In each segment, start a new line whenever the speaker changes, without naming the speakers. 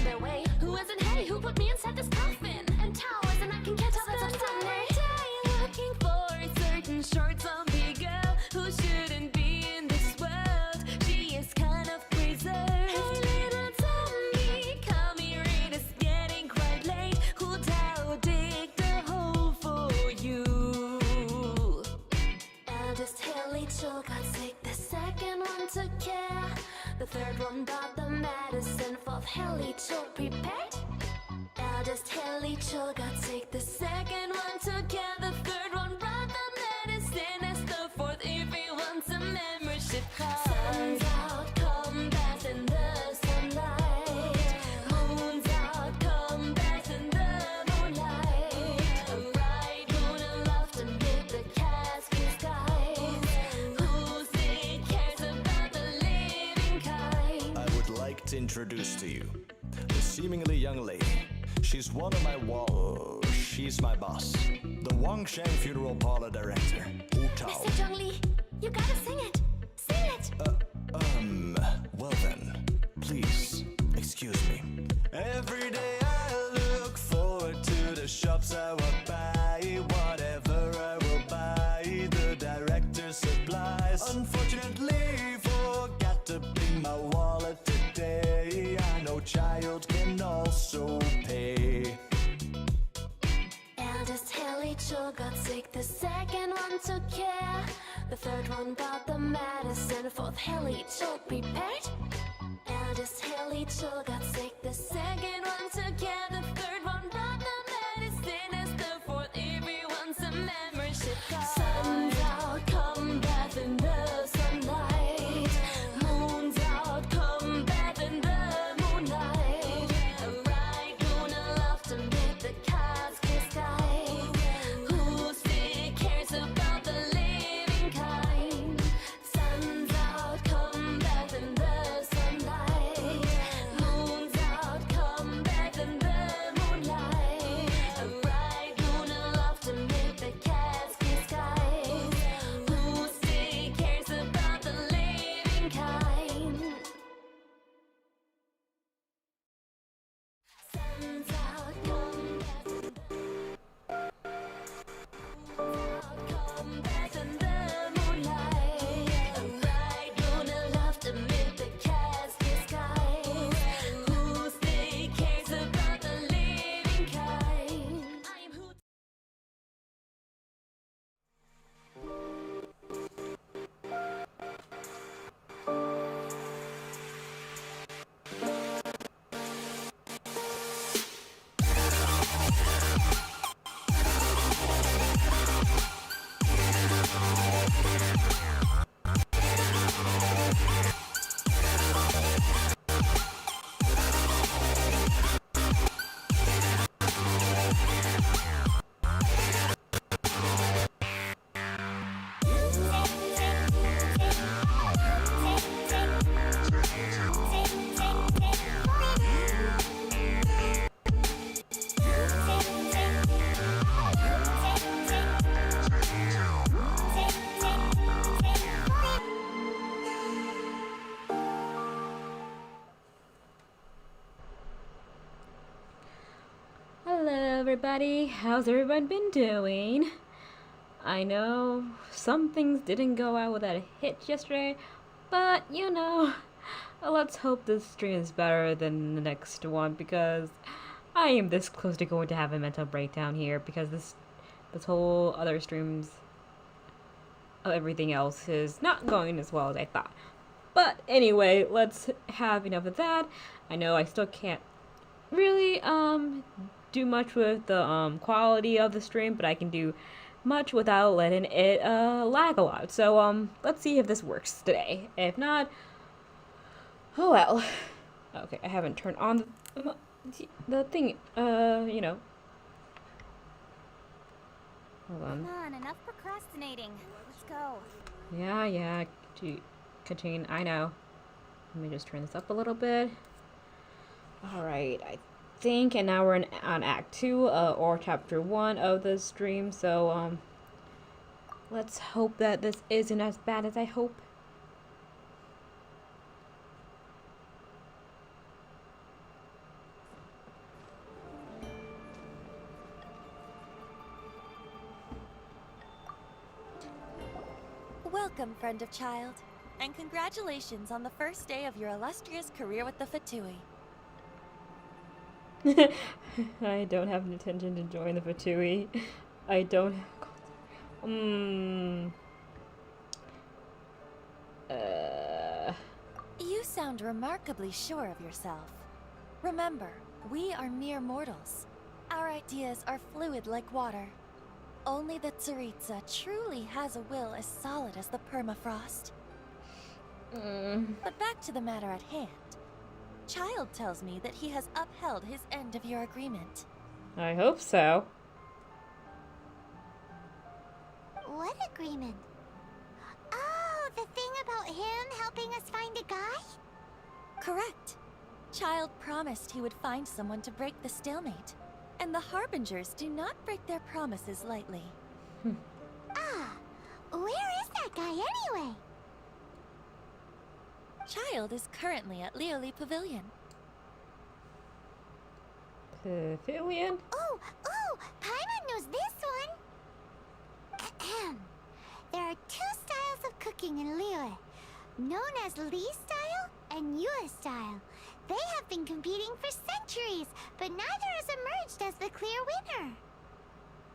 their way. Who isn't Hey? Who put me inside this coffin? And towers, and I can catch all that's a Sunday. Looking for a certain short zombie girl who shouldn't be in this world. She is kind of crazy. Hey, little zombie, come here, it is getting quite late. Who'd I dig the hole for you? Eldest Haley Cho got sick, the second one took care. The third one bought the medicine, fourth Haley Cho prepared. Eldest Haley Cho got sick, the second one took care. The third one brought the medicine, as the fourth everyone's a membership card. Sun's out, come back in the sunlight. Moon's out, come back in the moonlight. A bright moon aloft amid the cascade skies. Who cares about the living kind?
I would like to introduce to you the seemingly young lady. She's one of my she's my boss. The Wangshan Funeral Parlor Director, Wu Tao.
Mr. Zhongli, you gotta sing it. Sing it!
Well then, please, excuse me. Every day I look forward to the shops I will buy. Whatever I will buy, the director supplies. Unfortunately, forgot to bring my wallet today. I know child can also pay.
Eldest Haley Cho got sick, the second one took care. The third one bought the medicine, fourth Haley Cho prepared. Eldest Haley Cho got sick, the second one took care. The third one brought the medicine, as the fourth everyone's a membership card. Sun's out, come bath in the sunlight. Moon's out, come bath in the moonlight. A bright moon aloft amid the cascade skies. Who cares about the living kind? Sun's out, come back in the sunlight. Moon's out, come back in the moonlight. A bright moon aloft amid the cascade skies. Who cares about the living kind? Sun's out, come back in the moonlight. A bright moon aloft amid the cascade skies. Who cares about the living kind? I'm who. Hello everybody, how's everyone been doing? I know some things didn't go out without a hitch yesterday, but you know, let's hope this stream is better than the next one, because I am this close to going to have a mental breakdown here, because this whole other streams of everything else is not going as well as I thought. But anyway, let's have enough of that. I know I still can't really do much with the quality of the stream, but I can do much without letting it lag a lot. So let's see if this works today. If not, oh well. Okay, I haven't turned on the thing, you know. Hold on.
Come on, enough procrastinating. Let's go.
Yeah, Kachin, I know. Let me just turn this up a little bit. Alright, I think, and now we're on Act 2, or Chapter 1 of the stream, so, let's hope that this isn't as bad as I hope.
Welcome, friend of child, and congratulations on the first day of your illustrious career with the Fatui.
I don't have an intention to join the Fatui. I don't.
You sound remarkably sure of yourself. Remember, we are mere mortals. Our ideas are fluid like water. Only the Tsaritsa truly has a will as solid as the permafrost. But back to the matter at hand. Child tells me that he has upheld his end of your agreement.
I hope so.
What agreement? Oh, the thing about him helping us find a guy?
Correct. Child promised he would find someone to break the stalemate. And the Harbingers do not break their promises lightly.
Where is that guy anyway?
Child is currently at Liyue Pavilion.
Pavilion?
Oh, Paimon knows this one. There are two styles of cooking in Liyue, known as Li style and Yue style. They have been competing for centuries, but neither has emerged as the clear winner.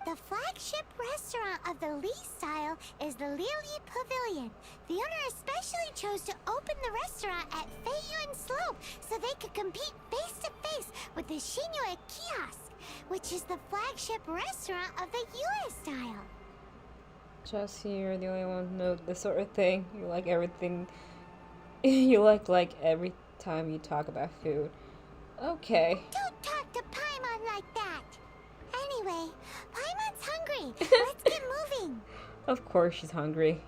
The flagship restaurant of the Li style is the Liyue Pavilion. The owner especially chose to open the restaurant at Feiyuan Slope so they could compete face to face with the Xinyue Kiosk, which is the flagship restaurant of the Yue style.
Jessie, you're the only one who knows this sort of thing. You like everything. You like every time you talk about food. Okay.
Don't talk to Paimon like that. Anyway, Paimon's hungry. Let's get moving.
Of course she's hungry.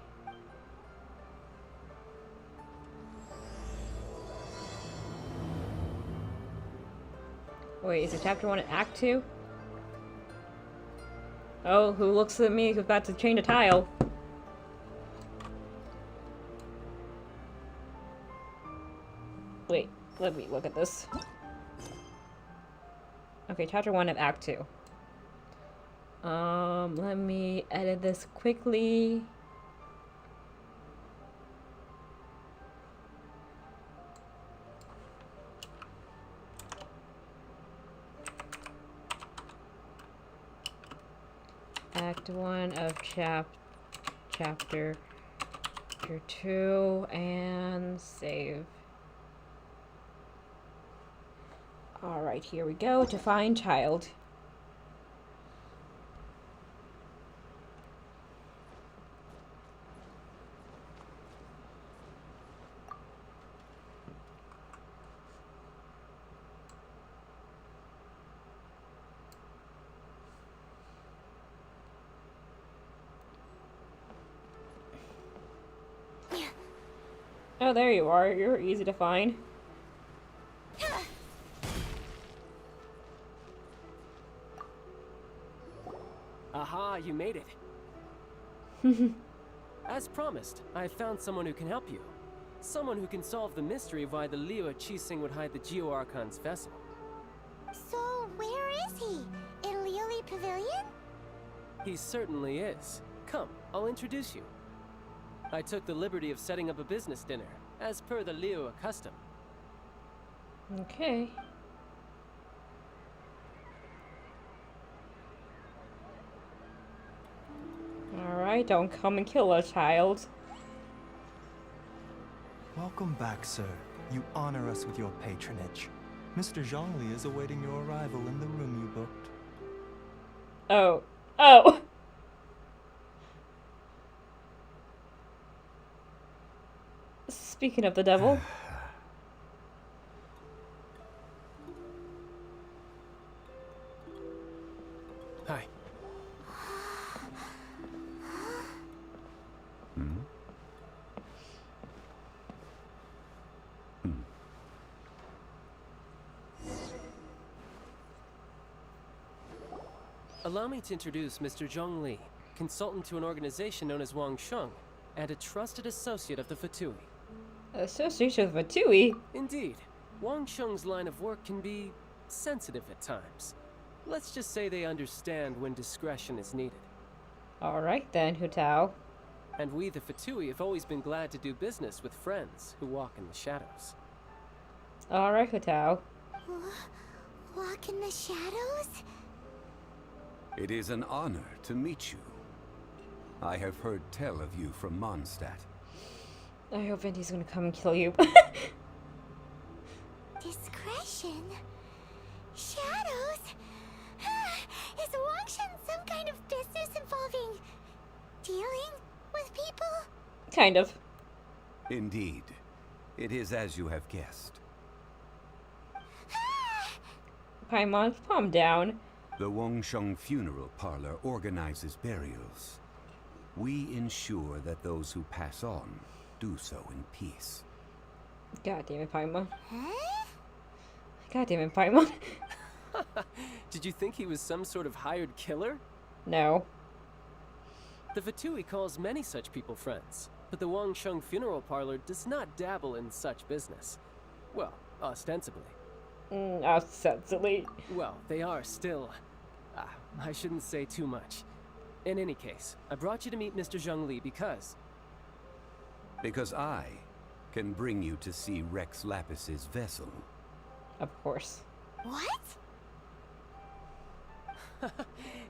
Wait, is it chapter 1 and act 2? Oh, who looks at me who's about to change a tile? Wait, let me look at this. Okay, chapter 1 of act 2. Let me edit this quickly. Act 1 of chapter 2 and save. Alright, here we go to find child. Oh, there you are. You're easy to find.
Aha, you made it. As promised, I found someone who can help you. Someone who can solve the mystery of why the Liyue Qixing would hide the Geo-Archon's vessel.
So, where is he? In Liyue Pavilion?
He certainly is. Come, I'll introduce you. I took the liberty of setting up a business dinner, as per the Liyue custom.
Okay. Alright, don't come and kill a child.
Welcome back, sir. You honor us with your patronage. Mr. Zhongli is awaiting your arrival in the room you booked.
Oh. Oh! Speaking of the devil.
Hi. Allow me to introduce Mr. Zhong Li, consultant to an organization known as Wang Sheng, and a trusted associate of the Fatui.
Association with Fatui?
Indeed, Wang Sheng's line of work can be sensitive at times. Let's just say they understand when discretion is needed.
Alright then, Hu Tao.
And we, the Fatui, have always been glad to do business with friends who walk in the shadows.
Alright, Hotao.
Walk in the shadows?
It is an honor to meet you. I have heard tell of you from Mondstadt.
I hope Venti's gonna come and kill you.
Discretion? Shadows? Is Wangshan some kind of business involving dealing with people?
Kind of.
Indeed. It is as you have guessed.
Paimon, calm down.
The Wangsheng Funeral Parlor organizes burials. We ensure that those who pass on do so in peace.
God damn it, Paimon.
Huh?
God damn it, Paimon.
Did you think he was some sort of hired killer?
No.
The Fatui calls many such people friends, but the Wangsheng Funeral Parlor does not dabble in such business. Well, ostensibly.
Ostensibly.
Well, they are still... I shouldn't say too much. In any case, I brought you to meet Mr. Zhongli because...
Because I can bring you to see Rex Lapis's vessel.
Of course.
What?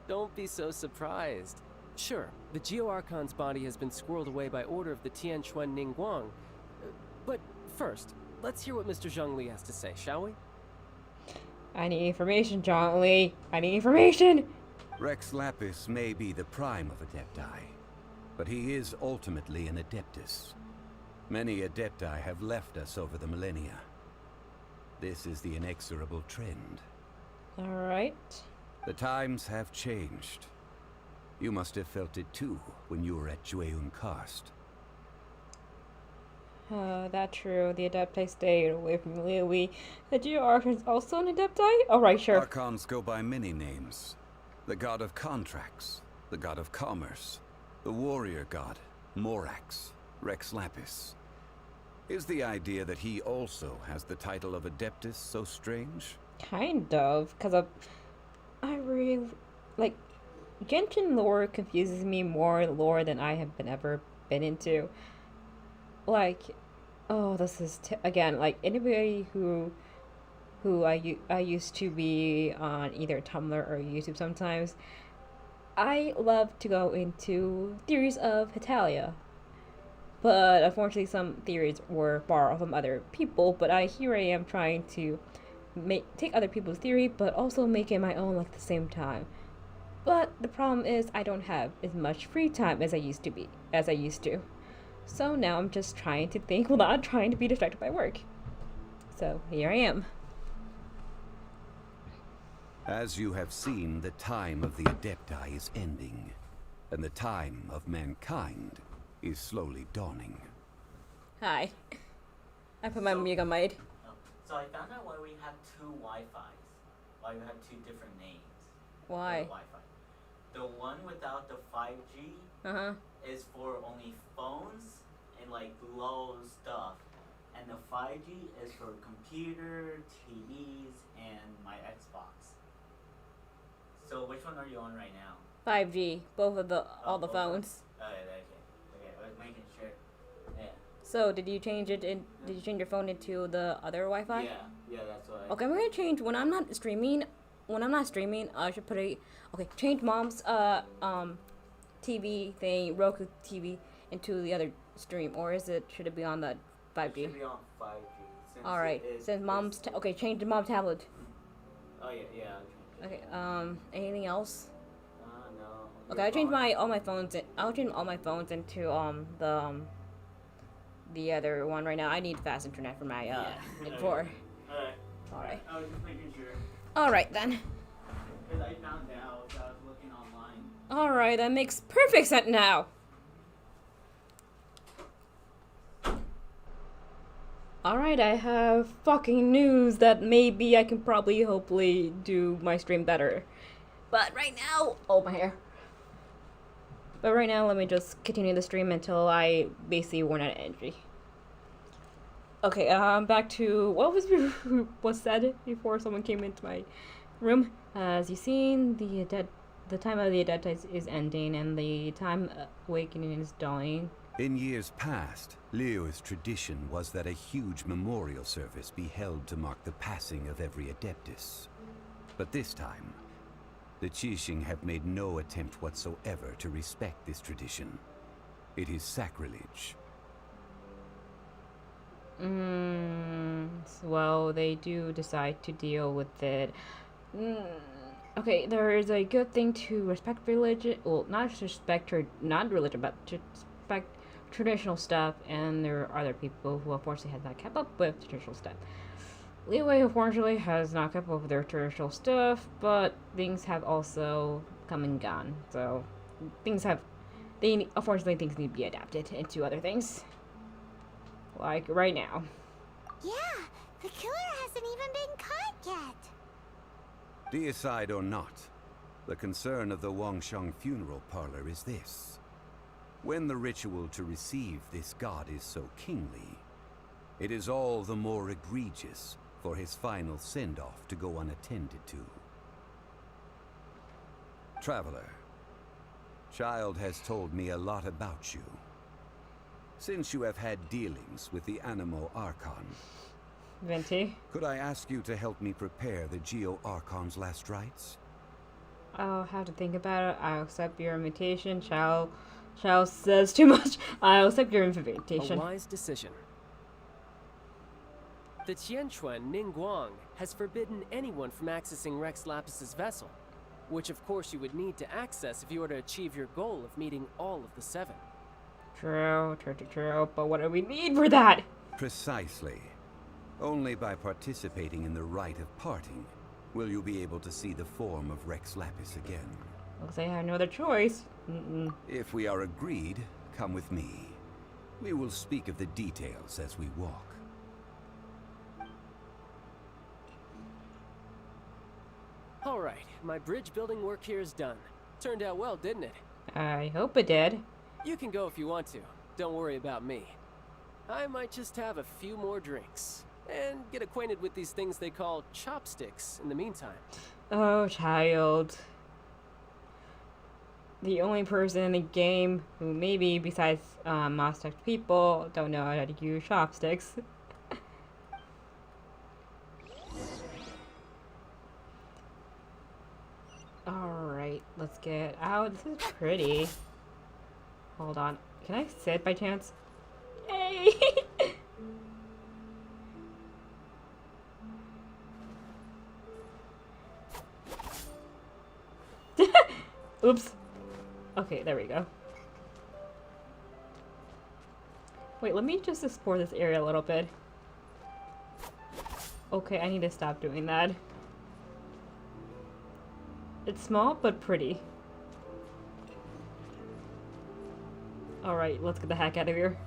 Don't be so surprised. Sure, the Geo Archon's body has been squirreled away by order of the Tianquan Ningguang. But first, let's hear what Mr. Zhongli has to say, shall we?
I need information, John Lee. I need information!
Rex Lapis may be the prime of Adepti, but he is ultimately an Adeptus. Many Adepti have left us over the millennia. This is the inexorable trend.
Alright.
The times have changed. You must have felt it too when you were at Jueyun Karst.
That's true. The Adepti stayed away from Liyue. The Geo Archon's also an Adepti? Alright, sure.
Archons go by many names. The god of contracts, the god of commerce, the warrior god, Morax, Rex Lapis. Is the idea that he also has the title of Adeptus so strange?
Kind of, because I really... Like, Genshin lore confuses me more lore than I have ever been into. Like, oh, this is... again, like, anybody who I used to be on either Tumblr or YouTube sometimes, I love to go into theories of Hetalia. But unfortunately some theories were borrowed from other people, but here I am trying to take other people's theory, but also make it my own at the same time. But the problem is I don't have as much free time as I used to. So now I'm just trying to think without trying to be distracted by work. So here I am.
As you have seen, the time of the Adepti is ending, and the time of mankind is slowly dawning.
Hi. I put my music on mute.
So I found out why we have two Wi-Fis. Why we have two different names.
Why?
For the Wi-Fi. The one without the 5G is for only phones and like low stuff. And the 5G is for computer, TVs, and my Xbox. So which one are you on right now?
5G, both of all the
both
phones.
Okay, I was making sure. Yeah.
So did you change it did you change your phone into the other Wi-Fi?
Yeah, that's why.
Okay, I'm gonna change when I'm not streaming, I should put change mom's TV thing, Roku TV into the other stream, or should it be on the 5G?
It should be on 5G.
Alright, since mom's change the mom tablet.
Oh yeah, I'll change it.
Okay, anything else?
No.
Okay, I'll change all my phones into the other one right now. I need fast internet for my for. Alright.
I was just making sure.
Alright then.
Because I found out I was looking online.
Alright, that makes perfect sense now. Alright, I have fucking news that maybe I can hopefully do my stream better. But right now, oh my hair. But right now, let me just continue the stream until I basically run out of energy. Okay, back to what was said before someone came into my room. As you've seen, the the time of the Adepti is ending and the time awakening is dawning.
In years past, Liyue's tradition was that a huge memorial service be held to mark the passing of every Adeptus. But this time, the Qixing have made no attempt whatsoever to respect this tradition. It is sacrilege.
Well, they do decide to deal with it. Okay, there is a good thing to respect religion. Well, not respect not religion, but to respect traditional stuff. And there are other people who unfortunately have not kept up with traditional stuff. Liyue, unfortunately, has not kept up with their traditional stuff, but things have also come and gone. So, unfortunately, things need to be adapted into other things. Like right now.
Yeah, the killer hasn't even been caught yet.
Deicide or not, the concern of the Wangsheng funeral parlor is this. When the ritual to receive this god is so kingly, it is all the more egregious for his final send-off to go unattended to. Traveler, Child has told me a lot about you. Since you have had dealings with the Animo Archon,
Venti.
could I ask you to help me prepare the Geo Archon's last rites?
I'll have to think about it. I'll accept your invitation. Chao says too much. I'll accept your invitation.
A wise decision. The Tianquan Ningguang has forbidden anyone from accessing Rex Lapis's vessel, which of course you would need to access if you were to achieve your goal of meeting all of the 7.
True. But what do we need for that?
Precisely. Only by participating in the rite of parting will you be able to see the form of Rex Lapis again.
Looks like I have no other choice.
If we are agreed, come with me. We will speak of the details as we walk.
Alright, my bridge building work here is done. Turned out well, didn't it?
I hope it did.
You can go if you want to. Don't worry about me. I might just have a few more drinks. And get acquainted with these things they call chopsticks in the meantime.
Oh, child. The only person in the game who maybe, besides Mostek people, don't know how to use chopsticks. Alright, let's get out. This is pretty. Hold on. Can I sit by chance? Yay! Oops. Okay, there we go. Wait, let me just explore this area a little bit. Okay, I need to stop doing that. It's small, but pretty. Alright, let's get the heck out of here.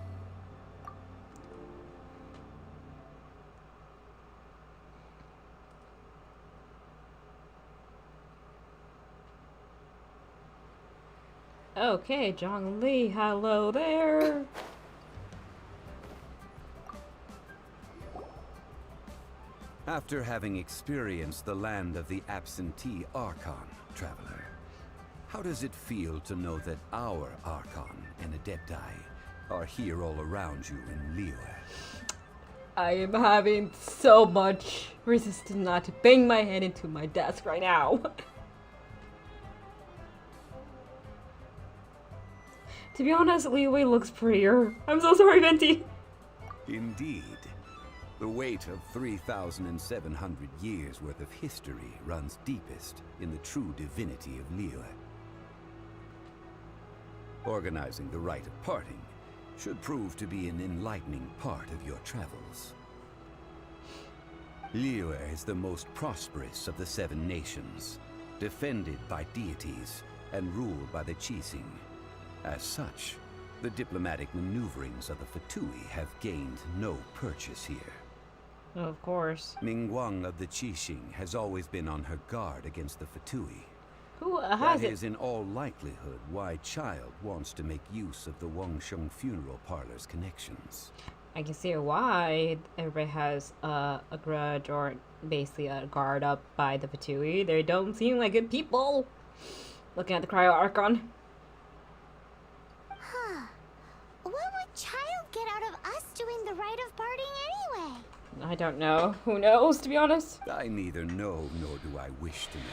Okay, Zhongli, hello there.
After having experienced the land of the absentee Archon, traveler, how does it feel to know that our Archon and Adepti are here all around you in Liyue?
I am having so much resistance not to bang my head into my desk right now. To be honest, Liyue looks prettier. I'm so sorry, Venti.
Indeed. The weight of 3,700 years worth of history runs deepest in the true divinity of Liyue. Organizing the rite of parting should prove to be an enlightening part of your travels. Liyue is the most prosperous of the 7 nations, defended by deities and ruled by the Qixing. As such, the diplomatic maneuverings of the Fatui have gained no purchase here.
Of course.
Ningguang of the Qixing has always been on her guard against the Fatui.
Who has
That
it?
is in all likelihood why Child wants to make use of the Wangsheng funeral parlor's connections.
I can see why everybody has a grudge or basically a guard up by the Fatui. They don't seem like good people. Looking at the cryo archon.
Huh. What would child get out of us doing the rite of parting anyway?
I don't know. Who knows, to be honest?
I neither know nor do I wish to know.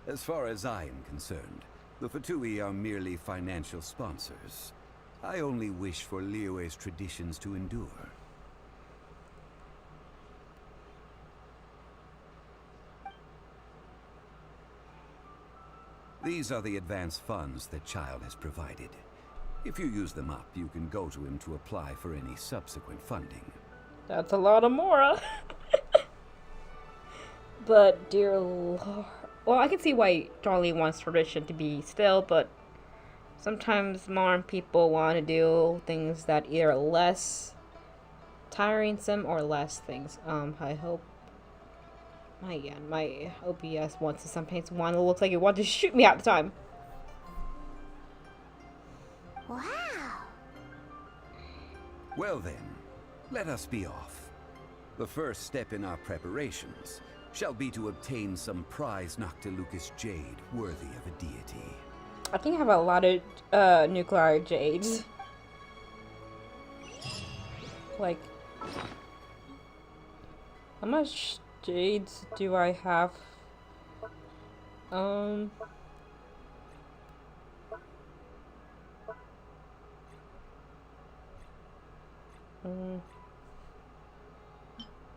As far as I am concerned, the Fatui are merely financial sponsors. I only wish for Liyue's traditions to endure. These are the advance funds that Child has provided. If you use them up, you can go to him to apply for any subsequent funding.
That's a lot of Mora. But, dear Lord. Well, I can see why Charlie wants tradition to be still, but sometimes modern people want to do things that either are less tiresome or less things. I hope my OBS wants to sometimes want to look like it wants to shoot me at the time.
Wow.
Well then, let us be off. The first step in our preparations shall be to obtain some prize Noctilucous jade worthy of a deity.
I think I have a lot of nuclear jades. Like, how much jades do I have?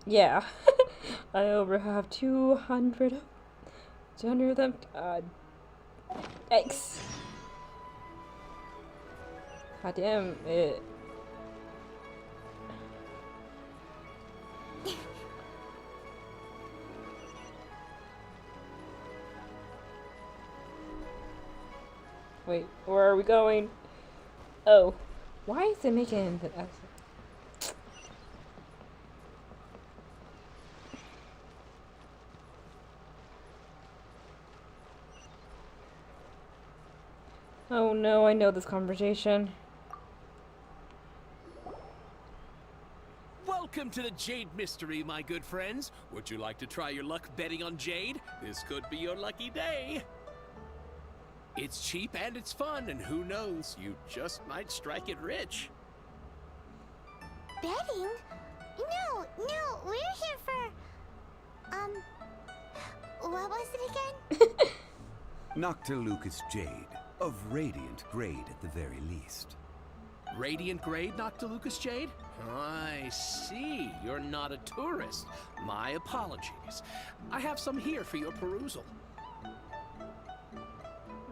Yeah. I over have 200 of them. Yikes. God damn it. Wait, where are we going? Oh. Why is it making the exit? Oh no, I know this conversation.
Welcome to the Jade Mystery, my good friends. Would you like to try your luck betting on Jade? This could be your lucky day. It's cheap and it's fun, and who knows, you just might strike it rich.
Betting? No, we're here for... what was it again?
Noctilucous jade, of radiant grade at the very least.
Radiant grade, Noctilucous jade? I see. You're not a tourist. My apologies. I have some here for your perusal.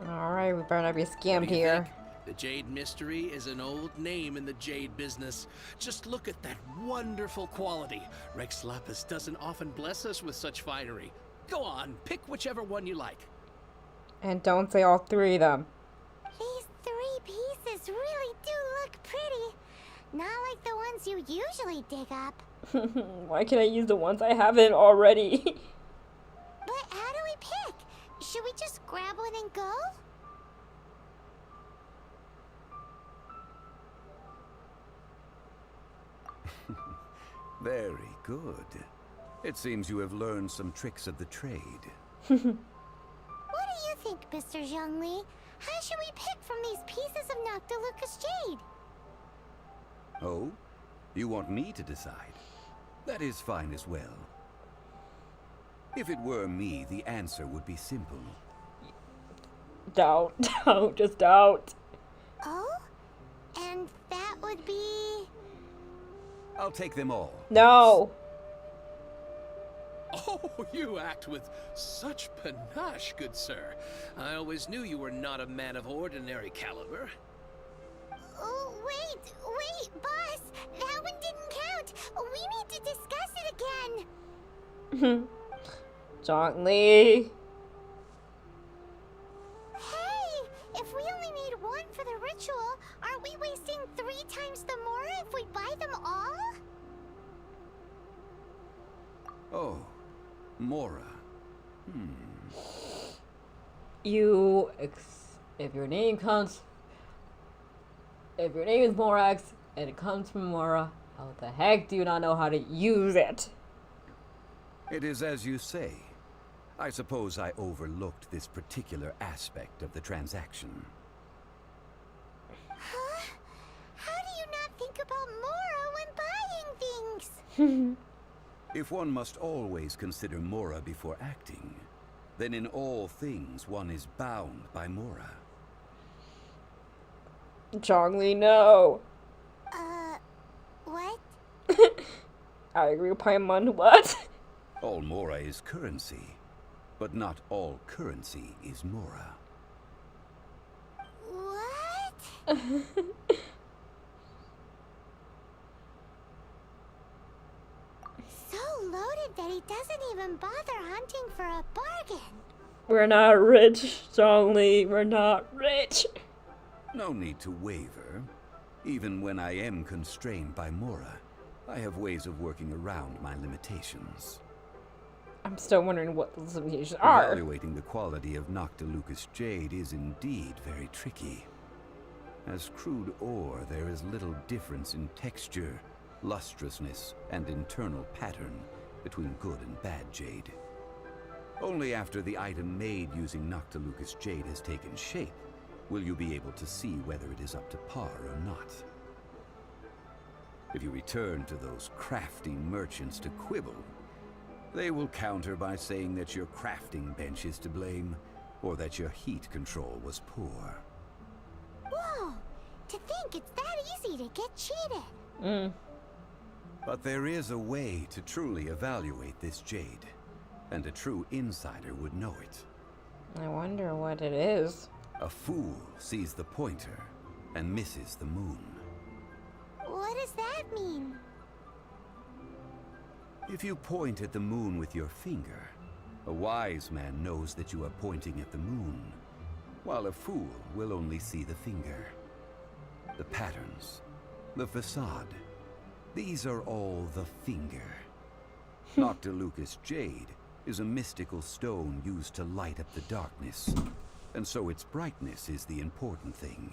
Alright, we better not be
What
scammed
do you
here.
think? The Jade Mystery is an old name in the jade business. Just look at that wonderful quality. Rex Lapis doesn't often bless us with such finery. Go on, pick whichever one you like.
And don't say all three of them.
These 3 pieces really do look pretty. Not like the ones you usually dig up.
Why can't I use the ones I haven't already?
But how do we pick? Should we just grab one and go?
Very good. It seems you have learned some tricks of the trade.
What do you think, Mr. Zhongli? How should we pick from these pieces of Noctilucous jade?
Oh? You want me to decide? That is fine as well. If it were me, the answer would be simple.
Doubt. Just doubt.
Oh? And that would be...
I'll take them all.
No.
Oh, you act with such panache, good sir. I always knew you were not a man of ordinary caliber.
Oh, wait, boss! That one didn't count! We need to discuss it again!
Zhongli.
Hey! If we only need 1 for the ritual, aren't we wasting 3 times the more if we buy them all?
Oh, Mora.
If your name is Morax and it comes from Mora, how the heck do you not know how to use it?
It is as you say. I suppose I overlooked this particular aspect of the transaction.
Huh? How do you not think about Mora when buying things?
If one must always consider Mora before acting, then in all things one is bound by Mora.
Zhongli, no.
What?
I agree with Paimon. What?
All Mora is currency, but not all currency is Mora.
What? So loaded that he doesn't even bother hunting for a bargain.
We're not rich, Zhongli. We're not rich.
No need to waver. Even when I am constrained by Mora, I have ways of working around my limitations.
I'm still wondering what the limitations are.
Evaluating the quality of Noctilucous jade is indeed very tricky. As crude ore, there is little difference in texture, lustrousness, and internal pattern between good and bad jade. Only after the item made using Noctilucous jade has taken shape will you be able to see whether it is up to par or not. If you return to those crafty merchants to quibble, they will counter by saying that your crafting bench is to blame, or that your heat control was poor.
Whoa! To think it's that easy to get cheated.
But there is a way to truly evaluate this jade, and a true insider would know it.
I wonder what it is.
A fool sees the pointer and misses the moon.
What does that mean?
If you point at the moon with your finger, a wise man knows that you are pointing at the moon, while a fool will only see the finger. The patterns, the facade, these are all the finger. Noctilucous jade is a mystical stone used to light up the darkness, and so its brightness is the important thing.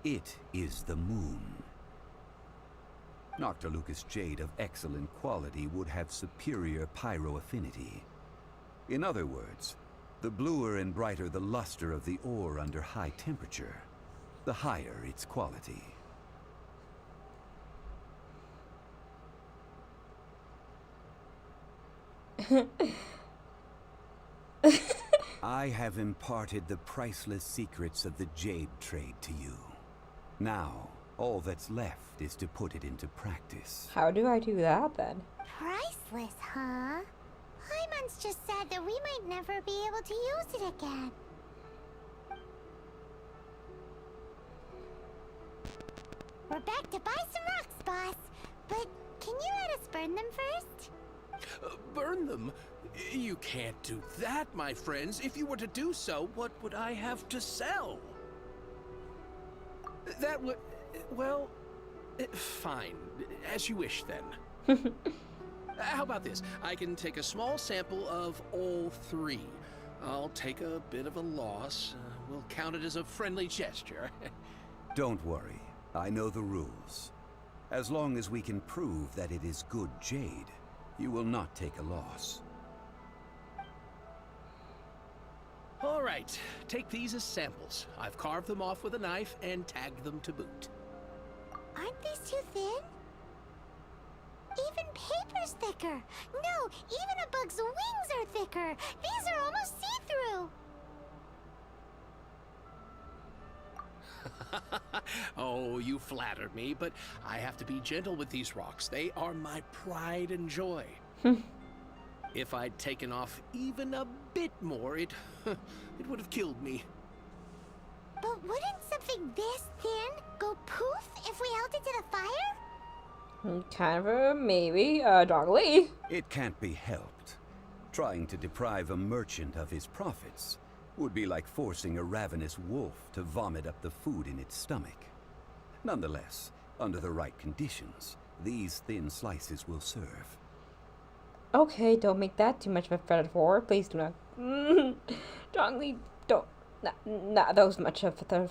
It is the moon. Noctilucous jade of excellent quality would have superior pyro affinity. In other words, the bluer and brighter the luster of the ore under high temperature, the higher its quality. I have imparted the priceless secrets of the jade trade to you. Now, all that's left is to put it into practice.
How do I do that then?
Priceless, huh? Hyman's just said that we might never be able to use it again. We're back to buy some rocks, boss. But can you let us burn them first?
Burn them? You can't do that, my friends. If you were to do so, what would I have to sell? That would... well... fine. As you wish, then. How about this? I can take a small sample of all three. I'll take a bit of a loss. We'll count it as a friendly gesture.
Don't worry. I know the rules. As long as we can prove that it is good jade, you will not take a loss.
All right. Take these as samples. I've carved them off with a knife and tagged them to boot.
Aren't these too thin? Even paper's thicker. No, even a bug's wings are thicker. These are almost see-through.
Oh, you flatter me, but I have to be gentle with these rocks. They are my pride and joy. If I'd taken off even a bit more, it would have killed me.
But wouldn't something this thin go poof if we held it to the fire?
Kind of a maybe. Dongli.
It can't be helped. Trying to deprive a merchant of his profits would be like forcing a ravenous wolf to vomit up the food in its stomach. Nonetheless, under the right conditions, these thin slices will serve.
Okay, don't make that too much of a metaphor. Please do not. Dongli, don't. Not those much of the.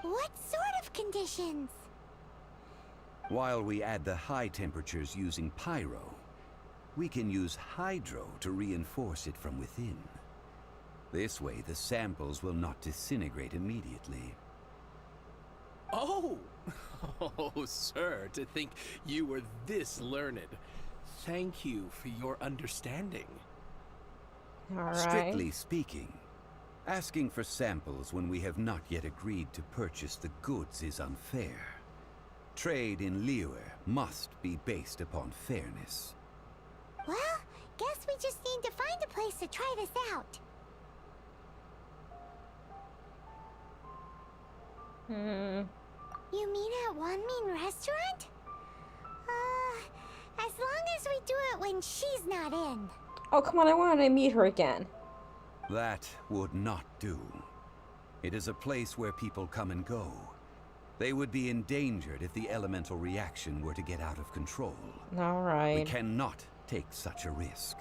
What sort of conditions?
While we add the high temperatures using pyro, we can use hydro to reinforce it from within. This way, the samples will not disintegrate immediately.
Oh! Oh, sir, to think you were this learned. Thank you for your understanding.
Alright.
Strictly speaking, asking for samples when we have not yet agreed to purchase the goods is unfair. Trade in Liyue must be based upon fairness.
Well, guess we just need to find a place to try this out. You mean at Wanmin Restaurant? As long as we do it when she's not in.
Oh, come on, I want to meet her again.
That would not do. It is a place where people come and go. They would be endangered if the elemental reaction were to get out of control.
Alright.
We cannot take such a risk.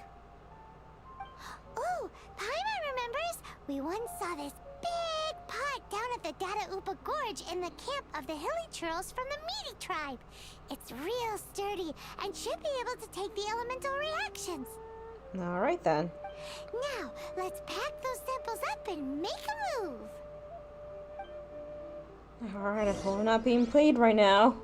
Ooh, Paimon remembers we once saw this big pot down at the Data Upa Gorge in the camp of the Hilly Churls from the Meaty tribe. It's real sturdy and should be able to take the elemental reactions.
Alright then.
Now, let's pack those samples up and make a move.
Alright, we're not being played right now.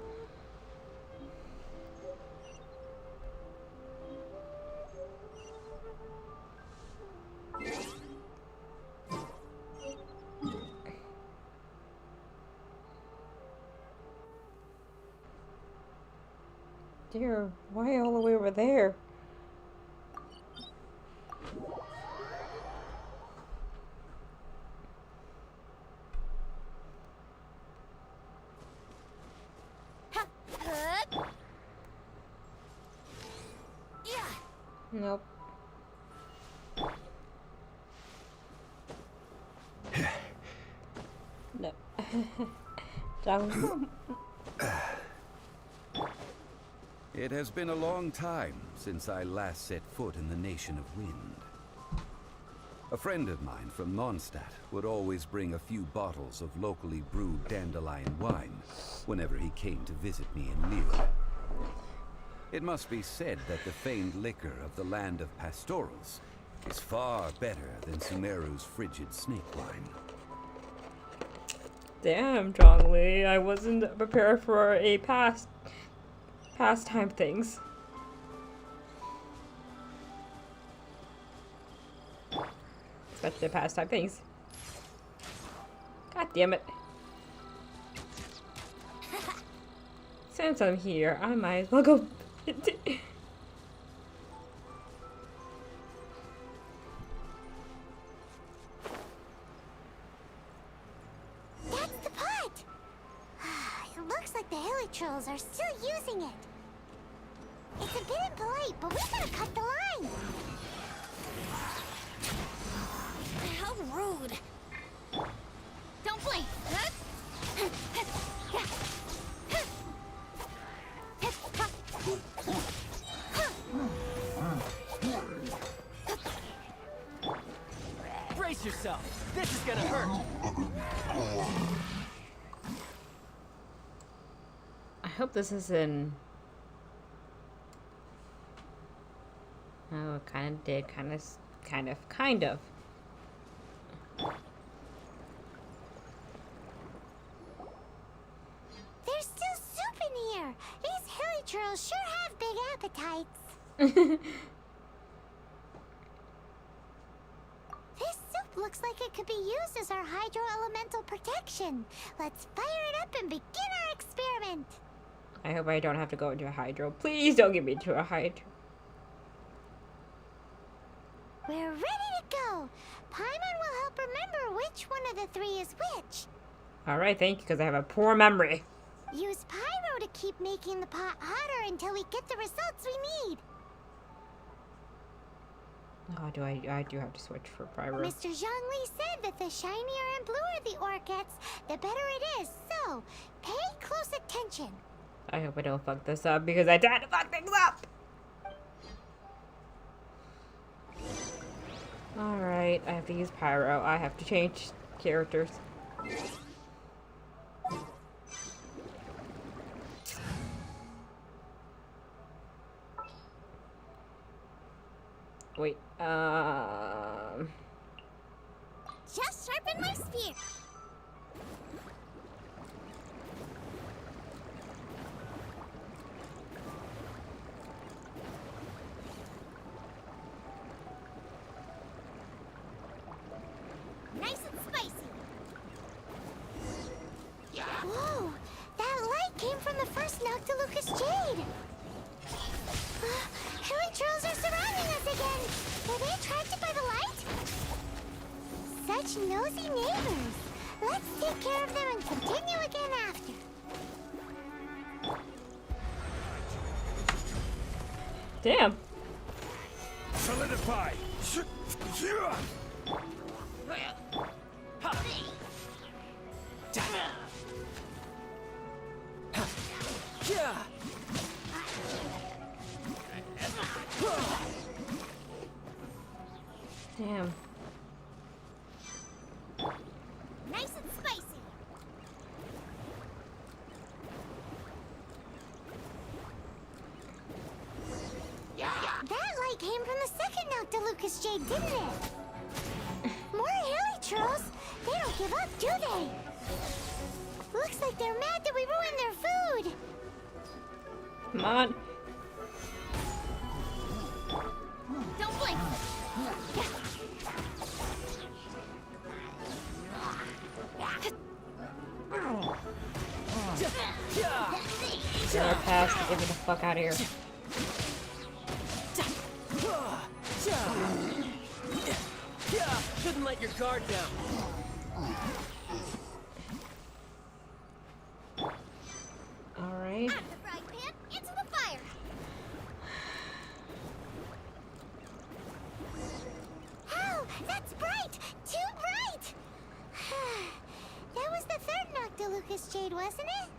Dear, why all the way over there? Nope. No. Don't.
It has been a long time since I last set foot in the Nation of Wind. A friend of mine from Mondstadt would always bring a few bottles of locally brewed dandelion wine whenever he came to visit me in Liyue. It must be said that the famed liquor of the land of pastorals is far better than Sumeru's frigid snake wine.
Damn, Zhongli, I wasn't prepared for a pastime things. Especially the pastime things. God damn it. Since I'm here, I might as well go.
That's the pot! It looks like the Hilly Trolls are still using it. It's a bit impolite, but we gotta cut the line. How rude. Don't blink.
Brace yourself. This is gonna hurt.
I hope this isn't. Oh, it kind of did. Kind of.
There's still soup in here. These Hilly Trolls sure have big appetites. This soup looks like it could be used as our hydro elemental protection. Let's fire it up and begin our experiment.
I hope I don't have to go into a hydro. Please don't get me into a hydro.
We're ready to go. Paimon will help remember which one of the three is which.
Alright, thank you, because I have a poor memory.
Use pyro to keep making the pot hotter until we get the results we need.
Oh, I do have to switch for pyro.
Mr. Zhongli said that the shinier and bluer the ore gets, the better it is. So, pay close attention.
I hope I don't fuck this up, because I tend to fuck things up! Alright, I have to use pyro. I have to change characters. Wait,
Just sharpen my spear. Nice and spicy. Whoa! That light came from the first Noctilucous Jade. Hilly are surrounding us again. Were they attracted by the light? Such nosy neighbors. Let's take care of them and continue again after.
damn.
Solidify!
Damn.
Nice and spicy. That light came from the second Noctilucous Jade, didn't it? More hilly trolls. They don't give up, do they? Looks like they're mad that we ruined their food.
Come on.
Don't blink.
Get our pass to get me the fuck out of here.
Shouldn't let your guard down.
Alright.
Out of the frying pan, into the fire. Oh, that's bright! Too bright! That was the third Noctilucous Jade, wasn't it?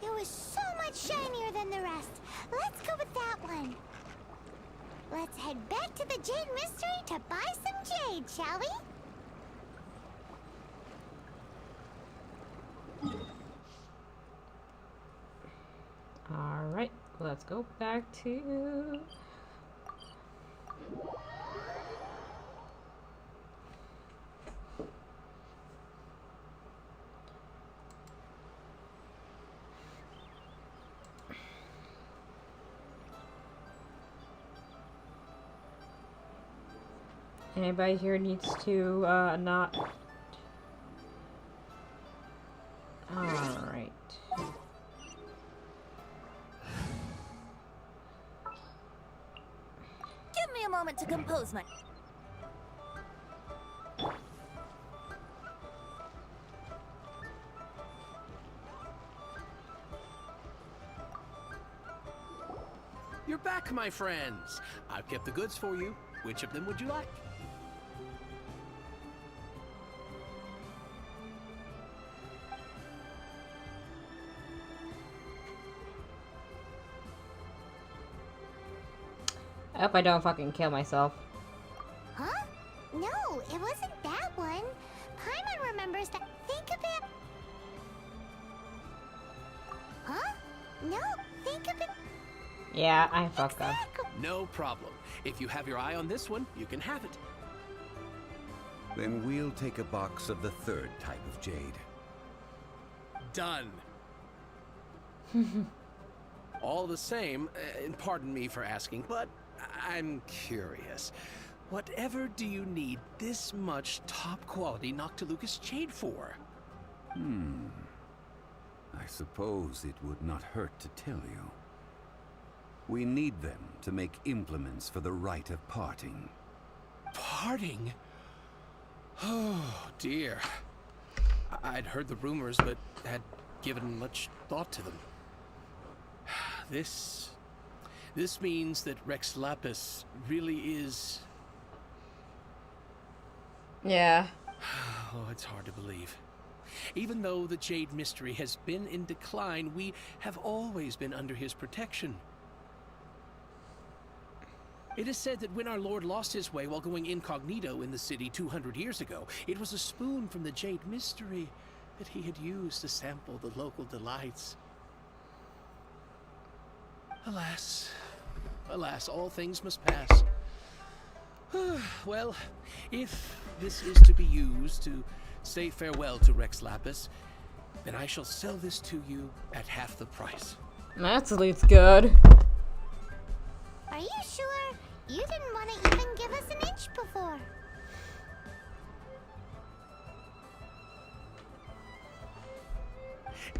It was so much shinier than the rest. Let's go with that one. Let's head back to the Jade Mystery to buy some jade, shall we?
Alright, let's go back to... Anybody here needs to, not... Alright.
Give me a moment to compose my...
You're back, my friends. I've kept the goods for you. Which of them would you like?
I hope I don't fucking kill myself.
Huh? No, it wasn't that one. Paimon remembers that. Think of it. Huh? No, think of it.
Yeah, I fucked up.
No problem. If you have your eye on this one, you can have it.
Then we'll take a box of the third type of jade.
Done. All the same, and pardon me for asking, but I'm curious. Whatever do you need this much top-quality Noctilucous jade for?
I suppose it would not hurt to tell you. We need them to make implements for the rite of parting.
Parting? Oh, dear. I'd heard the rumors, but had given much thought to them. This means that Rex Lapis really is...
Yeah.
Oh, it's hard to believe. Even though the Jade Mystery has been in decline, we have always been under his protection. It is said that when our Lord lost his way while going incognito in the city 200 years ago, it was a spoon from the Jade Mystery that he had used to sample the local delights. Alas, alas, all things must pass. Well, if this is to be used to say farewell to Rex Lapis, then I shall sell this to you at half the price.
That's at least good.
Are you sure? You didn't want to even give us an inch before.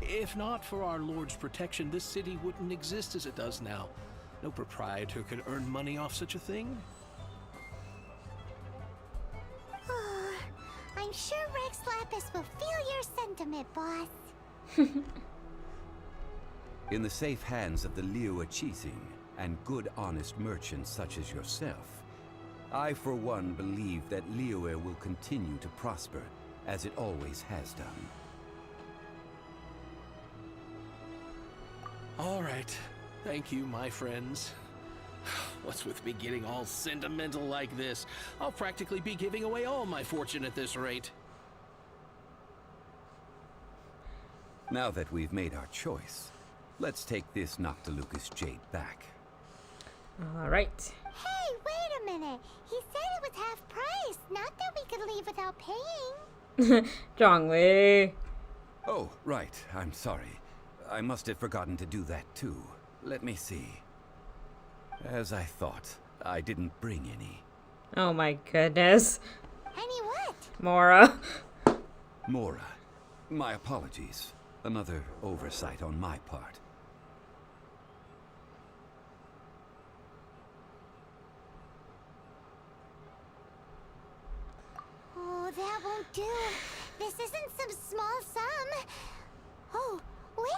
If not for our Lord's protection, this city wouldn't exist as it does now. No proprietor could earn money off such a thing.
I'm sure Rex Lapis will feel your sentiment, boss.
In the safe hands of the Liyue and good honest merchants such as yourself, I for one believe that Liyue will continue to prosper as it always has done.
All right. Thank you, my friends. What's with me getting all sentimental like this? I'll practically be giving away all my fortune at this rate.
Now that we've made our choice, let's take this Noctilucous jade back.
Alright.
Hey, wait a minute. He said it was half price, not that we could leave without paying.
Zhongli.
Oh, right. I'm sorry. I must have forgotten to do that too. Let me see. As I thought, I didn't bring any.
Oh my goodness.
Any what?
Mora.
Mora, my apologies. Another oversight on my part.
Oh, that won't do. This isn't some small sum. Oh, wait.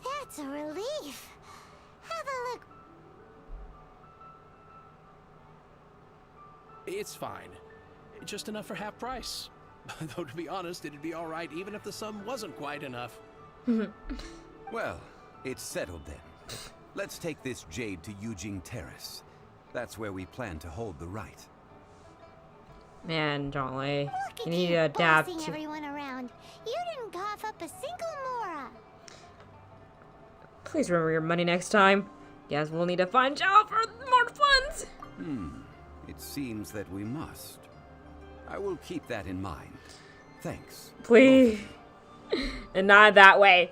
That's a relief. Have a look.
It's fine. Just enough for half price. Though to be honest, it'd be all right even if the sum wasn't quite enough.
Well, it's settled then. Let's take this jade to Yujing Terrace. That's where we plan to hold the rite.
Man, Zhongli.
Look
You
at
need to
you
adapt
bossing
to...
everyone around. You didn't cough up a single Mora.
Please remember your money next time. Yes, we'll need to find Zhao for more funds.
It seems that we must. I will keep that in mind. Thanks.
Please. And not that way.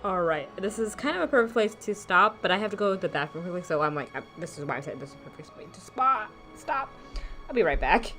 Alright, this is kind of a perfect place to stop, but I have to go to the bathroom quickly, so I'm like, this is why I said this is a perfect place to stop. I'll be right back.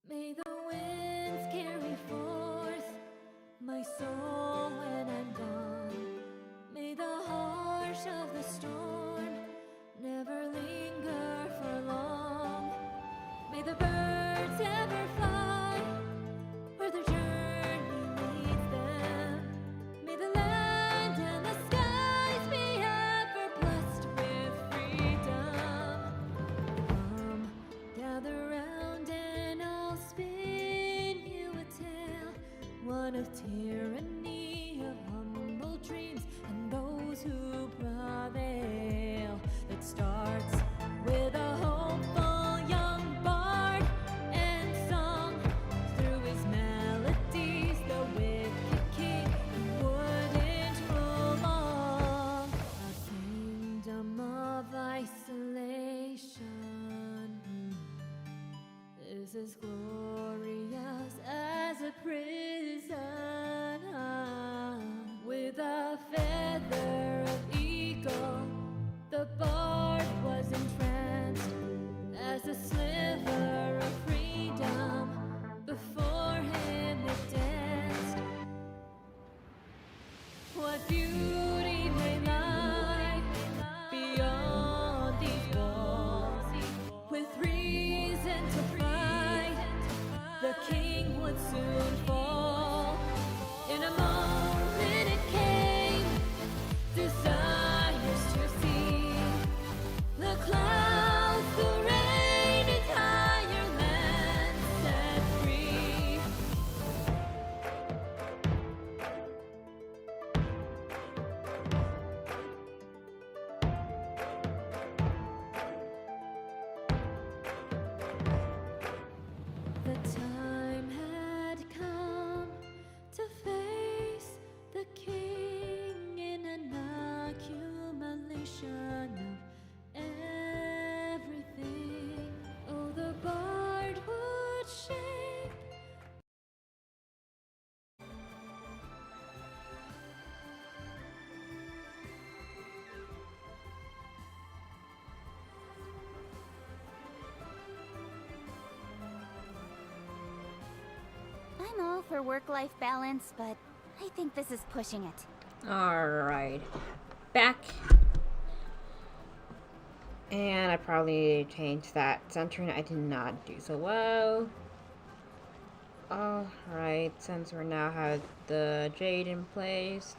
May the winds carry forth my soul when I'm gone. May the harsh of the storm never linger for long. May the birds ever fly where their journey leads them. May the land and the skies be ever blessed with freedom. Come, gather round and I'll spin you a tale, one of tyranny, of humble dreams, and those who prevail. It starts with a hopeful young bard and song. Through his melodies, the wicked king wouldn't rule long. A kingdom of isolation is as glorious as a prison. With a feather of eagle, the bard was entranced as a sliver of freedom. Before him it danced. What beauty may lie beyond these walls? With reason to fight, the king would soon fall. In a moment it came, desires to see the clouds, the rain, entire land set free.
I'm all for work-life balance, but I think this is pushing it.
Alright. Back. And I probably changed that centering. I did not do so well. Alright, since we now have the jade in place.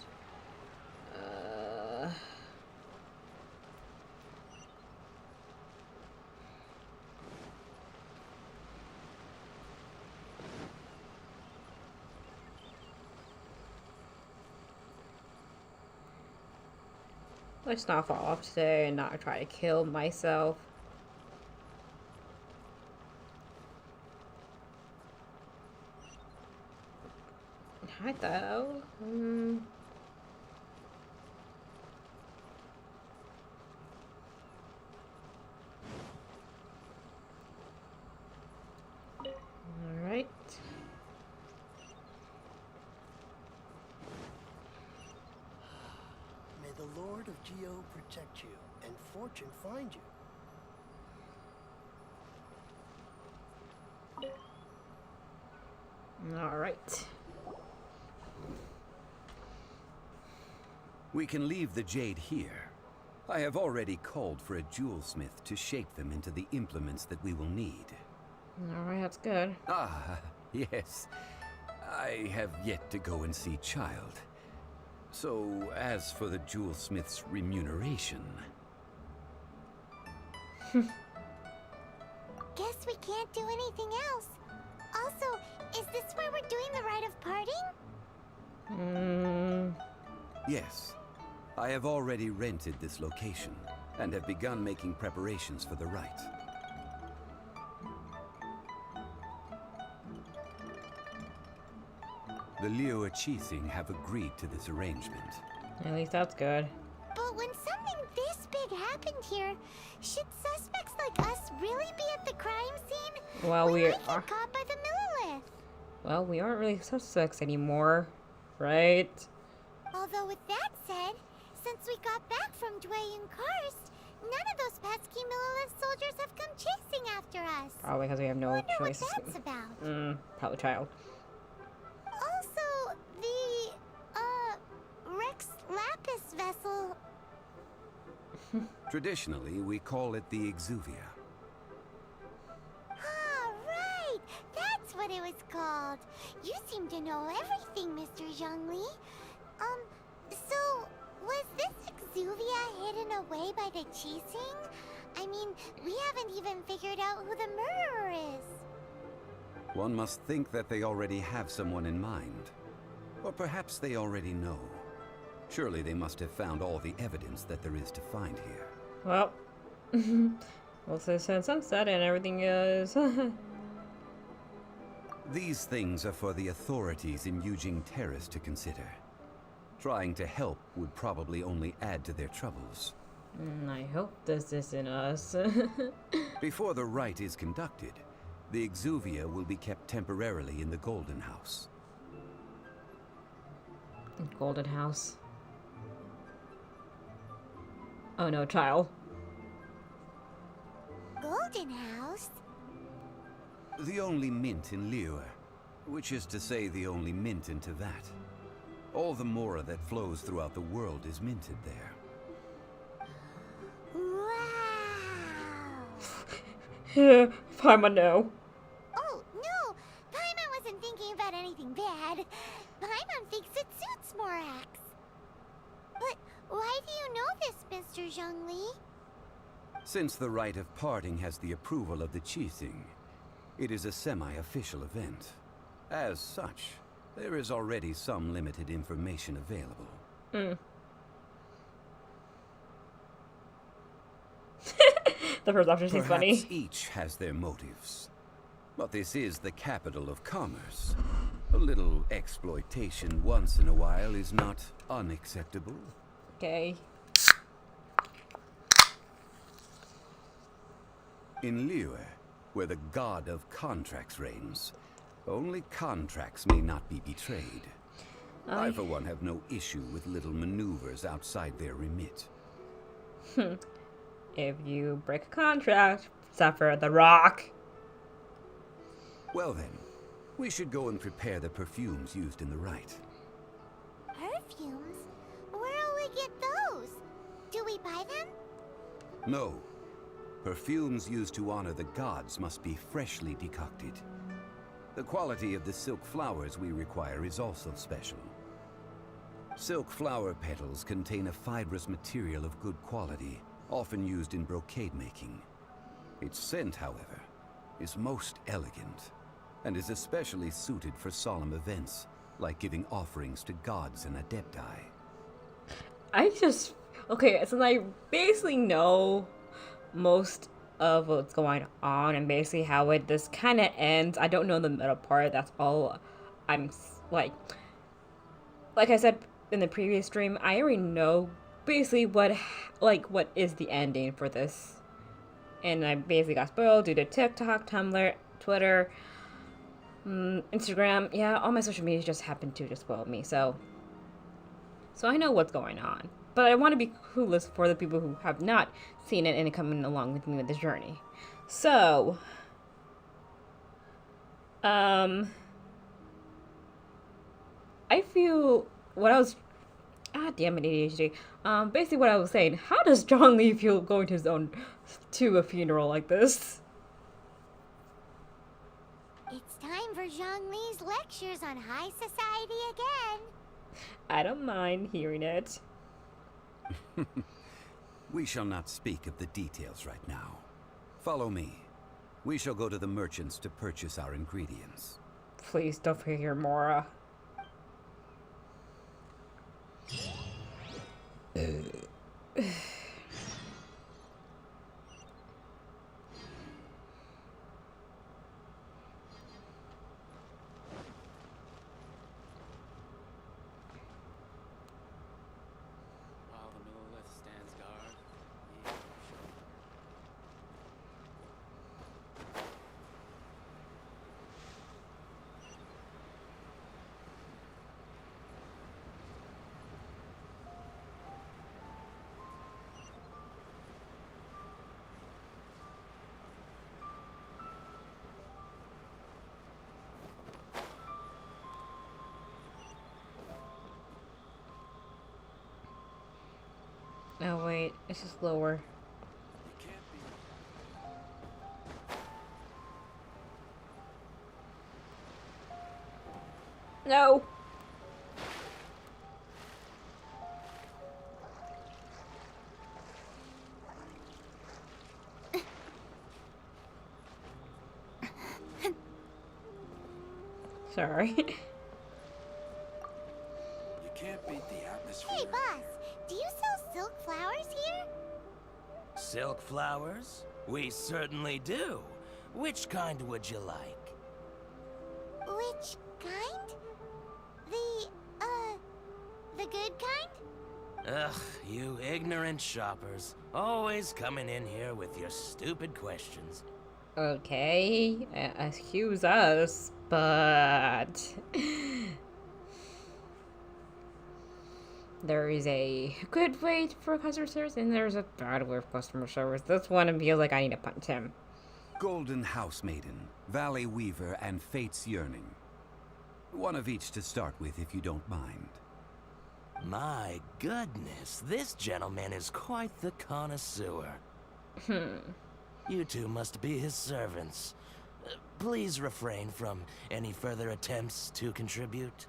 Let's not fall off today and not try to kill myself. Hi though. Alright.
May the Lord of Geo protect you and fortune find you.
Alright.
We can leave the jade here. I have already called for a jewelsmith to shape them into the implements that we will need.
Alright, that's good.
Ah, yes. I have yet to go and see Child. So, as for the jewelsmith's remuneration...
Guess we can't do anything else. Also, is this where we're doing the rite of parting?
Yes. I have already rented this location, and have begun making preparations for the rite. The Liyue have agreed to this arrangement.
At least that's good.
But when something this big happened here, should suspects like us really be at the crime scene?
Well, we
might
are.
get caught by the Millilith.
Well, we aren't really suspects anymore, right?
Although with that said, since we got back from Dway and Karst, none of those pesky Millilith soldiers have come chasing after us.
Probably because we have no
Wonder
choice.
what that's about.
Probably Child.
Also, the Rex Lapis vessel.
Traditionally, we call it the Exuvia.
Ah, right! That's what it was called. You seem to know everything, Mr. Zhongli. So, was this Exuvia hidden away by the Qixing? I mean, we haven't even figured out who the murderer is.
One must think that they already have someone in mind. Or perhaps they already know. Surely they must have found all the evidence that there is to find here.
Well, also since sunset and everything is.
These things are for the authorities in Yujing Terrace to consider. Trying to help would probably only add to their troubles.
I hope this isn't us.
Before the rite is conducted, the Exuvia will be kept temporarily in the Golden House.
Golden House. Oh no, Child.
Golden House?
The only mint in Liyue, which is to say the only mint in Teyvat. All the mora that flows throughout the world is minted there.
Wow!
Paimon, no.
Oh, no! Paimon wasn't thinking about anything bad. Paimon thinks it suits Morax. But why do you know this, Mr. Zhongli?
Since the rite of parting has the approval of the Qixing, it is a semi-official event. As such, there is already some limited information available.
The first option seems funny.
Perhaps each has their motives. But this is the capital of commerce. A little exploitation once in a while is not unacceptable.
Okay.
In Liyue, where the god of contracts reigns, only contracts may not be betrayed. I, for one, have no issue with little maneuvers outside their remit.
If you break a contract, suffer the rock.
Well then, We should go and prepare the perfumes used in the rite.
Perfumes? Where'll we get those? Do we buy them?
No. Perfumes used to honor the gods must be freshly decocted. The quality of the silk flowers we require is also special. Silk flower petals contain a fibrous material of good quality, often used in brocade making. Its scent, however, is most elegant, and is especially suited for solemn events, like giving offerings to gods and adepti.
Okay, so I basically know most of what's going on and basically how this kind of ends. I don't know the middle part. That's all I'm like I said in the previous stream, I already know basically what is the ending for this. And I basically got spoiled due to TikTok, Tumblr, Twitter, Instagram. Yeah, all my social media just happened to just spoil me. So I know what's going on. But I want to be clueless for the people who have not seen it and coming along with me with this journey. So, I feel what I was, damn it, ADHD. Basically what I was saying, how does John Lee feel going to a funeral like this?
It's time for Zhongli's lectures on high society again.
I don't mind hearing it.
We shall not speak of the details right now. Follow me. We shall go to the merchants to purchase our ingredients.
Please don't forget your Mora.
While the Millilith stands guard.
Oh wait, it's just lower.
It can't be.
No! Sorry.
You can't beat the atmosphere.
Hey, boss, do you sell silk flowers here?
Silk flowers? We certainly do. Which kind would you like?
Which kind? The good kind?
Ugh, you ignorant shoppers. Always coming in here with your stupid questions.
Okay, excuse us, but there is a good way for customer service and there's a bad way for customer service. This one feels like I need to punch him.
Golden House Maiden, Valley Weaver, and Fate's Yearning. One of each to start with, if you don't mind.
My goodness, this gentleman is quite the connoisseur. You two must be his servants. Please refrain from any further attempts to contribute.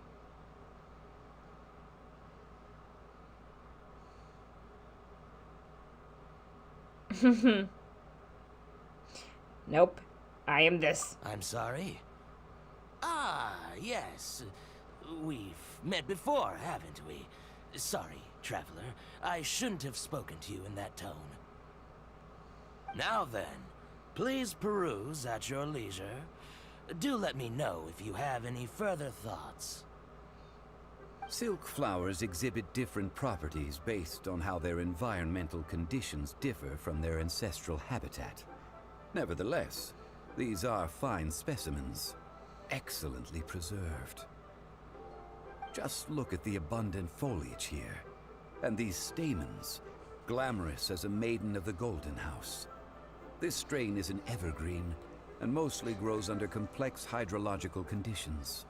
Nope, I am this.
I'm sorry. Ah, yes. We've met before, haven't we? Sorry, traveler. I shouldn't have spoken to you in that tone. Now then, please peruse at your leisure. Do let me know if you have any further thoughts.
Silk flowers exhibit different properties based on how their environmental conditions differ from their ancestral habitat. Nevertheless, these are fine specimens, excellently preserved. Just look at the abundant foliage here, and these stamens, glamorous as a maiden of the Golden House. This strain is an evergreen, and mostly grows under complex hydrological conditions.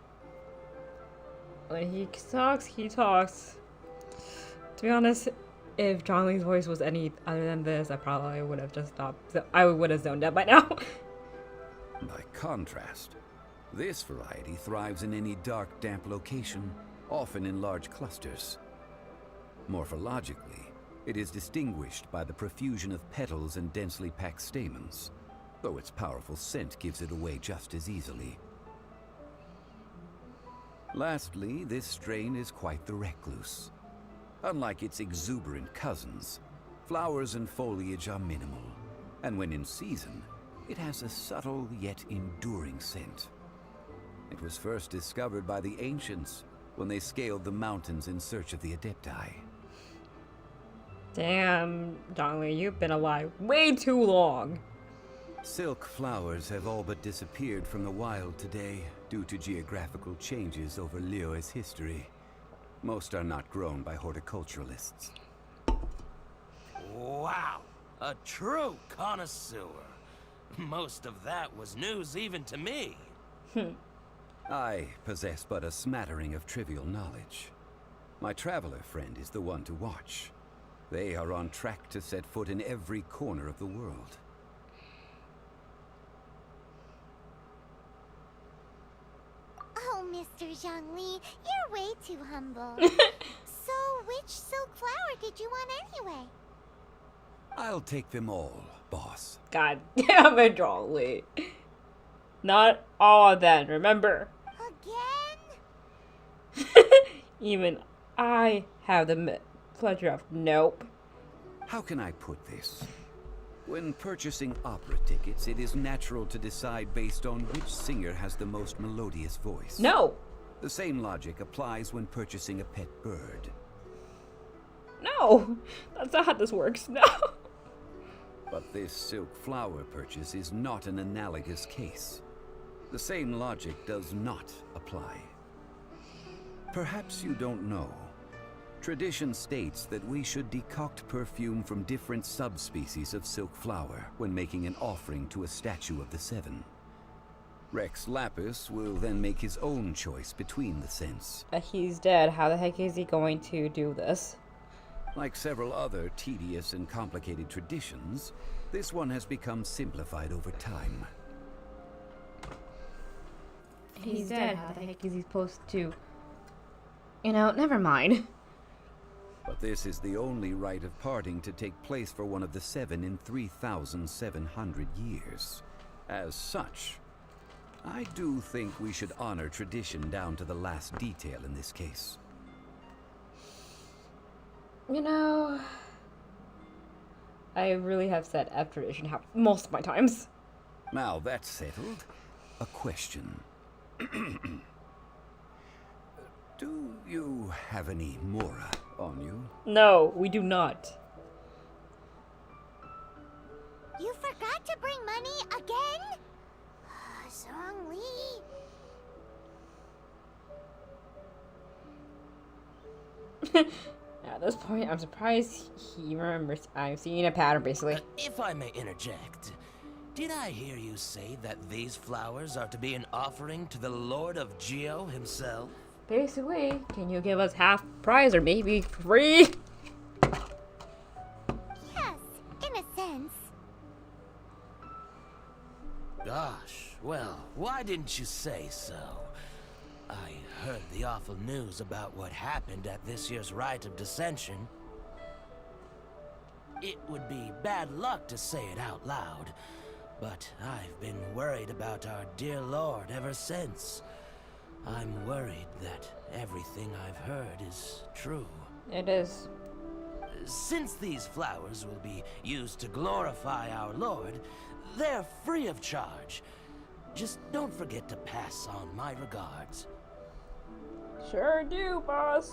When he talks, he talks. To be honest, if John Lee's voice was any other than this, I probably would have just stopped. I would have zoned out by now.
By contrast, this variety thrives in any dark, damp location, often in large clusters. Morphologically, it is distinguished by the profusion of petals and densely packed stamens, though its powerful scent gives it away just as easily. Lastly, this strain is quite the recluse. Unlike its exuberant cousins, flowers and foliage are minimal, and when in season, it has a subtle yet enduring scent. It was first discovered by the ancients when they scaled the mountains in search of the Adepti.
Damn, John Lee, you've been alive way too long.
Silk flowers have all but disappeared from the wild today due to geographical changes over Liyue's history. Most are not grown by horticulturalists.
Wow, a true connoisseur. Most of that was news even to me.
I possess but a smattering of trivial knowledge. My traveler friend is the one to watch. They are on track to set foot in every corner of the world.
Oh, Mr. Zhongli, you're way too humble. So, which silk flower did you want anyway?
I'll take them all, boss.
God damn it, John Lee. Not all of them, remember?
Again?
Even I have the pleasure of nope.
How can I put this? When purchasing opera tickets, it is natural to decide based on which singer has the most melodious voice.
No.
The same logic applies when purchasing a pet bird.
No. That's not how this works. No.
But this silk flower purchase is not an analogous case. The same logic does not apply. Perhaps you don't know. Tradition states that we should decoct perfume from different subspecies of silk flower when making an offering to a statue of the Seven. Rex Lapis will then make his own choice between the scents.
He's dead. How the heck is he going to do this?
Like several other tedious and complicated traditions, this one has become simplified over time.
He's dead. How the heck is he supposed to... You know, never mind.
But this is the only rite of parting to take place for one of the Seven in 3,700 years. As such, I do think we should honor tradition down to the last detail in this case.
You know... I really have said F tradition most of my times.
Now that's settled, a question. Do you have any Mora on you?
No, we do not.
You forgot to bring money again? Zhongli.
At this point, I'm surprised he remembers. I'm seeing a pattern, basically.
If I may interject, did I hear you say that these flowers are to be an offering to the Lord of Geo himself?
Basically, can you give us half price or maybe free?
Yes, in a sense.
Gosh, well, why didn't you say so? I heard the awful news about what happened at this year's Rite of Dissension. It would be bad luck to say it out loud, but I've been worried about our dear Lord ever since. I'm worried that everything I've heard is true.
It is.
Since these flowers will be used to glorify our Lord, they're free of charge. Just don't forget to pass on my regards.
Sure do, boss.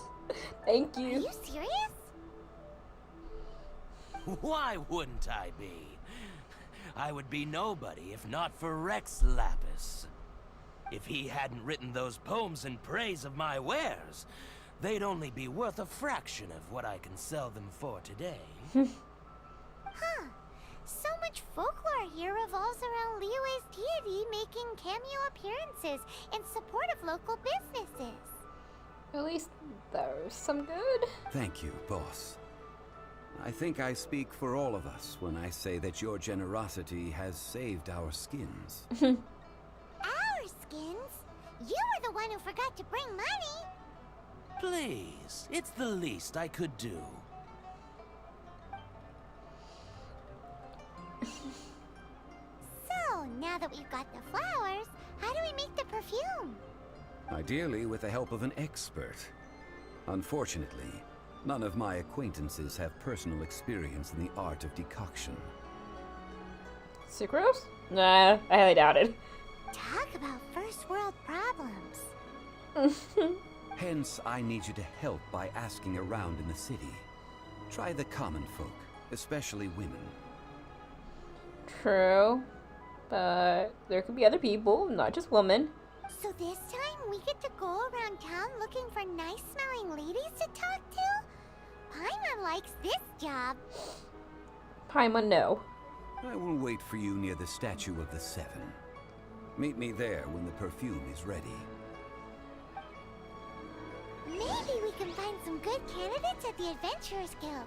Thank
Are
you.
you serious?
Why wouldn't I be? I would be nobody if not for Rex Lapis. If he hadn't written those poems in praise of my wares, they'd only be worth a fraction of what I can sell them for today.
Huh. So much folklore here revolves around Liyue's deity making cameo appearances in support of local businesses.
At least there's some good.
Thank you, boss. I think I speak for all of us when I say that your generosity has saved our skins.
Our skins? You were the one who forgot to bring money.
Please, it's the least I could do.
So, now that we've got the flowers, how do we make the perfume?
Ideally with the help of an expert. Unfortunately, none of my acquaintances have personal experience in the art of decoction.
Sucrose? Nah, I highly doubt it.
Talk about first world problems.
Hence, I need you to help by asking around in the city. Try the common folk, especially women.
True. But there could be other people, not just women.
So this time we get to go around town looking for nice-smelling ladies to talk to? Paimon likes this job.
Paimon, no.
I will wait for you near the Statue of the Seven. Meet me there when the perfume is ready.
Maybe we can find some good candidates at the Adventurers Guild.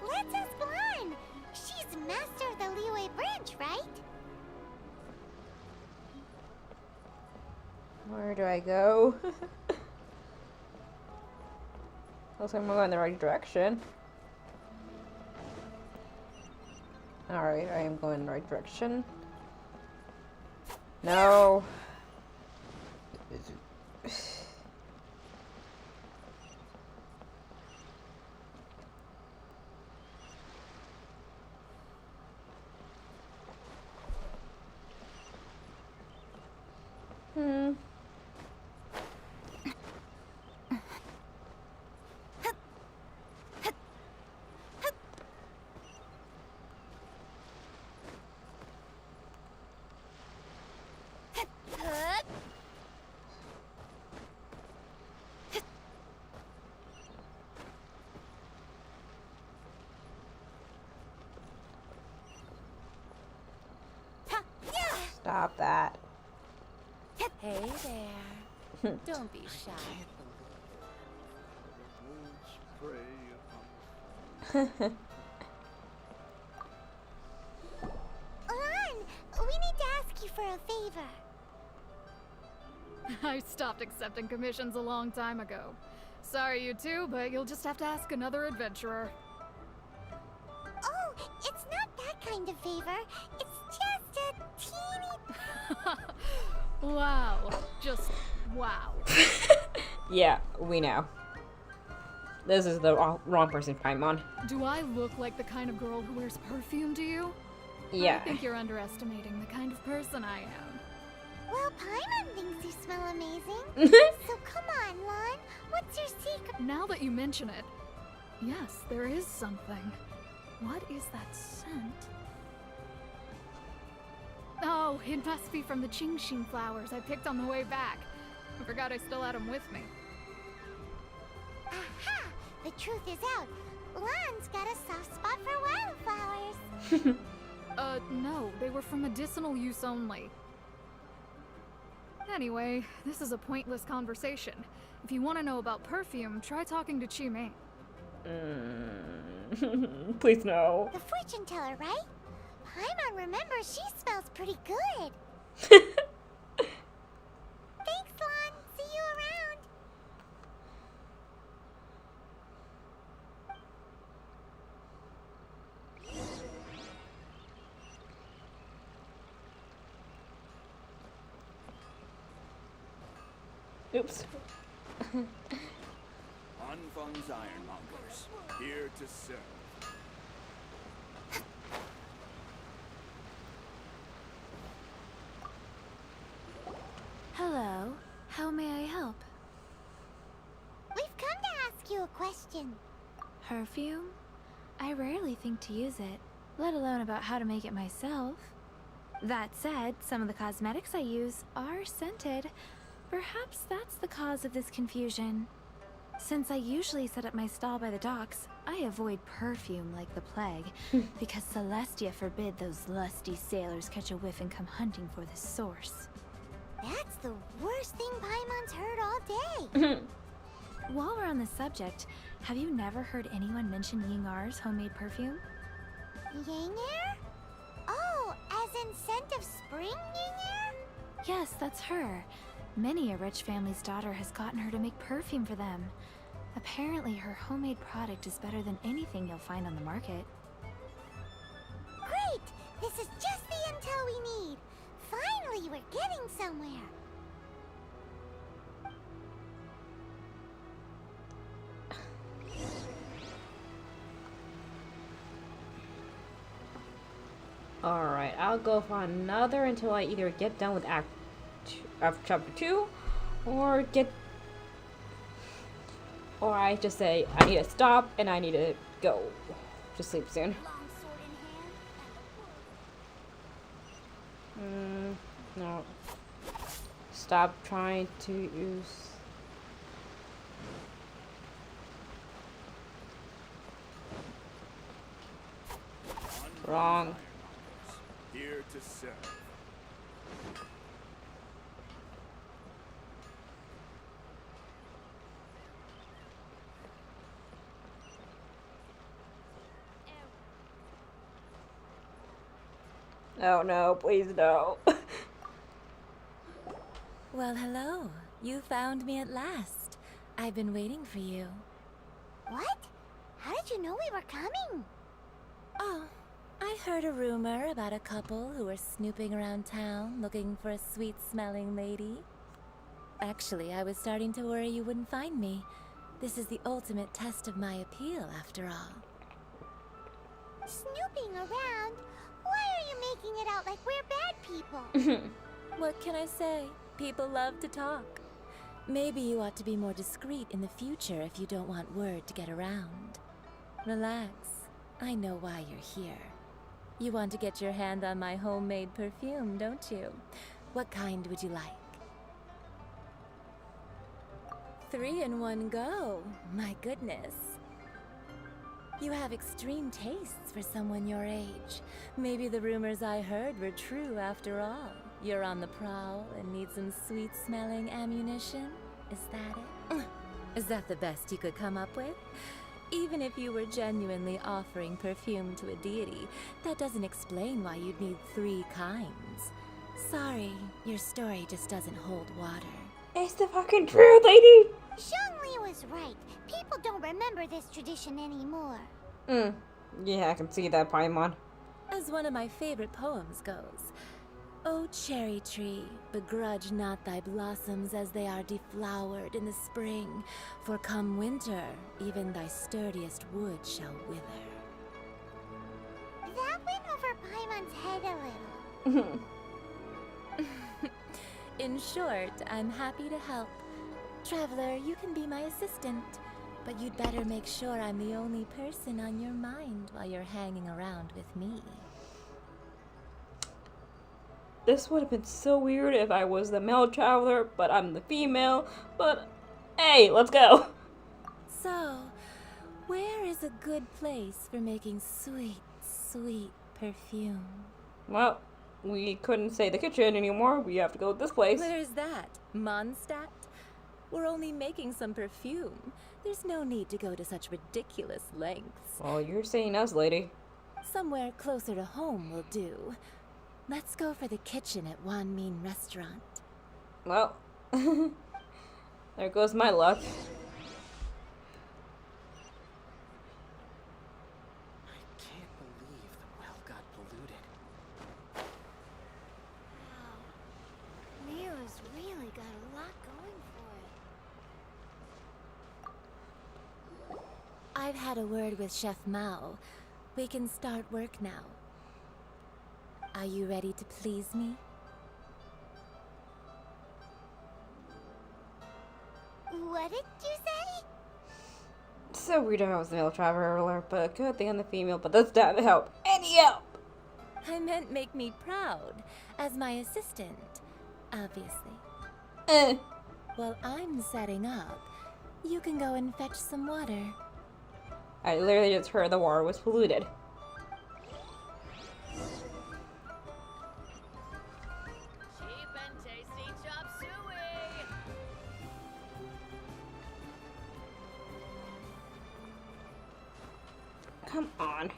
Let's ask Lan. She's master of the Liyue branch, right?
Where do I go? Looks like I'm going in the right direction. Alright, I am going in the right direction. No. Stop that.
Hey there. Don't be shy.
Lan, we need to ask you for a favor.
I stopped accepting commissions a long time ago. Sorry, you two, but you'll just have to ask another adventurer.
Oh, it's not that kind of favor. It's just a teeny...
Wow. Just wow.
Yeah, we know. This is the wrong person, Paimon.
Do I look like the kind of girl who wears perfume to you?
Yeah.
I think you're underestimating the kind of person I am.
Well, Paimon thinks you smell amazing. So come on, Lan. What's your secret?
Now that you mention it, yes, there is something. What is that scent? Oh, it must be from the Genshin flowers I picked on the way back. I forgot I still had them with me.
Aha! The truth is out. Lan's got a soft spot for wildflowers.
No, they were for medicinal use only. Anyway, this is a pointless conversation. If you want to know about perfume, try talking to Chi-Ming.
Please no.
The fortune teller, right? Paimon remembers she smells pretty good. Thanks, Lan. See you around.
Oops.
Anfang's Ironmongers, here to serve.
Hello. How may I help?
We've come to ask you a question.
Perfume? I rarely think to use it, let alone about how to make it myself. That said, some of the cosmetics I use are scented. Perhaps that's the cause of this confusion.
Since I usually set up my stall by the docks, I avoid perfume like the plague, because Celestia forbid those lusty sailors catch a whiff and come hunting for the source.
That's the worst thing Paimon's heard all day.
While we're on the subject, have you never heard anyone mention Yingar's homemade perfume?
Yingar? Oh, as in scent of spring, Yingar?
Yes, that's her. Many a rich family's daughter has gotten her to make perfume for them. Apparently, her homemade product is better than anything you'll find on the market.
Great! This is just the intel we need. Finally, we're getting somewhere.
Alright, I'll go for another until I either get done with chapter 2 or I just say I need to stop and I need to go to sleep soon. No. Stop trying to use... Wrong.
Here to serve.
Oh no, please no.
Well, hello. You found me at last. I've been waiting for you.
What? How did you know we were coming?
Oh, I heard a rumor about a couple who were snooping around town looking for a sweet-smelling lady. Actually, I was starting to worry you wouldn't find me. This is the ultimate test of my appeal, after all.
Snooping around? Why are you making it out like we're bad people?
What can I say? People love to talk. Maybe you ought to be more discreet in the future if you don't want word to get around. Relax. I know why you're here. You want to get your hand on my homemade perfume, don't you? What kind would you like? 3 in one go. My goodness. You have extreme tastes for someone your age. Maybe the rumors I heard were true after all. You're on the prowl and need some sweet-smelling ammunition? Is that it? Is that the best you could come up with? Even if you were genuinely offering perfume to a deity, that doesn't explain why you'd need 3 kinds. Sorry, your story just doesn't hold water.
It's the fucking truth, lady!
Zhongli was right. People don't remember this tradition anymore.
Yeah, I can see that, Paimon.
As one of my favorite poems goes, O cherry tree, begrudge not thy blossoms as they are deflowered in the spring, for come winter, even thy sturdiest wood shall wither.
That went over Paimon's head a little.
In short, I'm happy to help. Traveler, you can be my assistant, but you'd better make sure I'm the only person on your mind while you're hanging around with me.
This would have been so weird if I was the male traveler, but I'm the female. But hey, let's go.
So, where is a good place for making sweet, sweet perfume?
Well, we couldn't say the kitchen anymore. We have to go this place.
Where is that? Mondstadt? We're only making some perfume. There's no need to go to such ridiculous lengths.
Well, you're saying us, lady.
Somewhere closer to home will do. Let's go for the kitchen at Wan Min Restaurant.
Well, there goes my luck.
I can't believe the well got polluted.
Wow. Liyue's really got a lot going for it.
I've had a word with Chef Mao. We can start work now. Are you ready to please me?
What did you say?
So weird if I was the male traveler, but good thing I'm the female, but that's not help. Any help!
I meant make me proud, as my assistant, obviously. Well, I'm setting up. You can go and fetch some water.
I literally just heard the water was polluted.
Cheap and tasty chop suey!
Come on.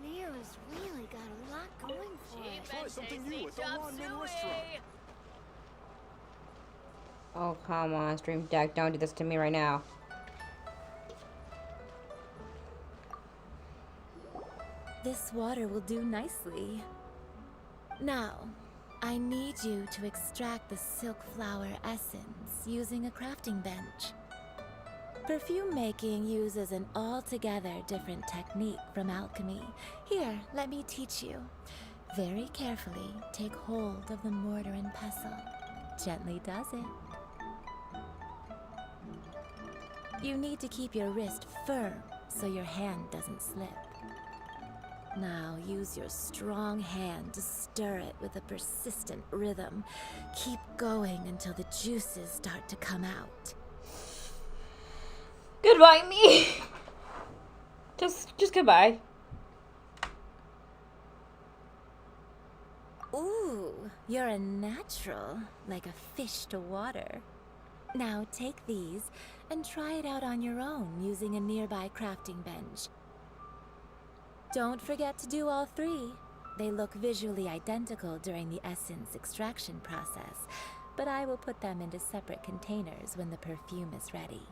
Liyue's really got a lot going for it.
Try something new at the Wanmin restaurant.
Oh, come on, Stream Deck. Don't do this to me right now.
This water will do nicely. Now, I need you to extract the silk flower essence using a crafting bench. Perfume making uses an altogether different technique from alchemy. Here, let me teach you. Very carefully, take hold of the mortar and pestle. Gently does it. You need to keep your wrist firm so your hand doesn't slip. Now use your strong hand to stir it with a persistent rhythm. Keep going until the juices start to come out.
Goodbye, me. Just goodbye.
Ooh, you're a natural, like a fish to water. Now take these and try it out on your own using a nearby crafting bench. Don't forget to do all three. They look visually identical during the essence extraction process, but I will put them into separate containers when the perfume is ready.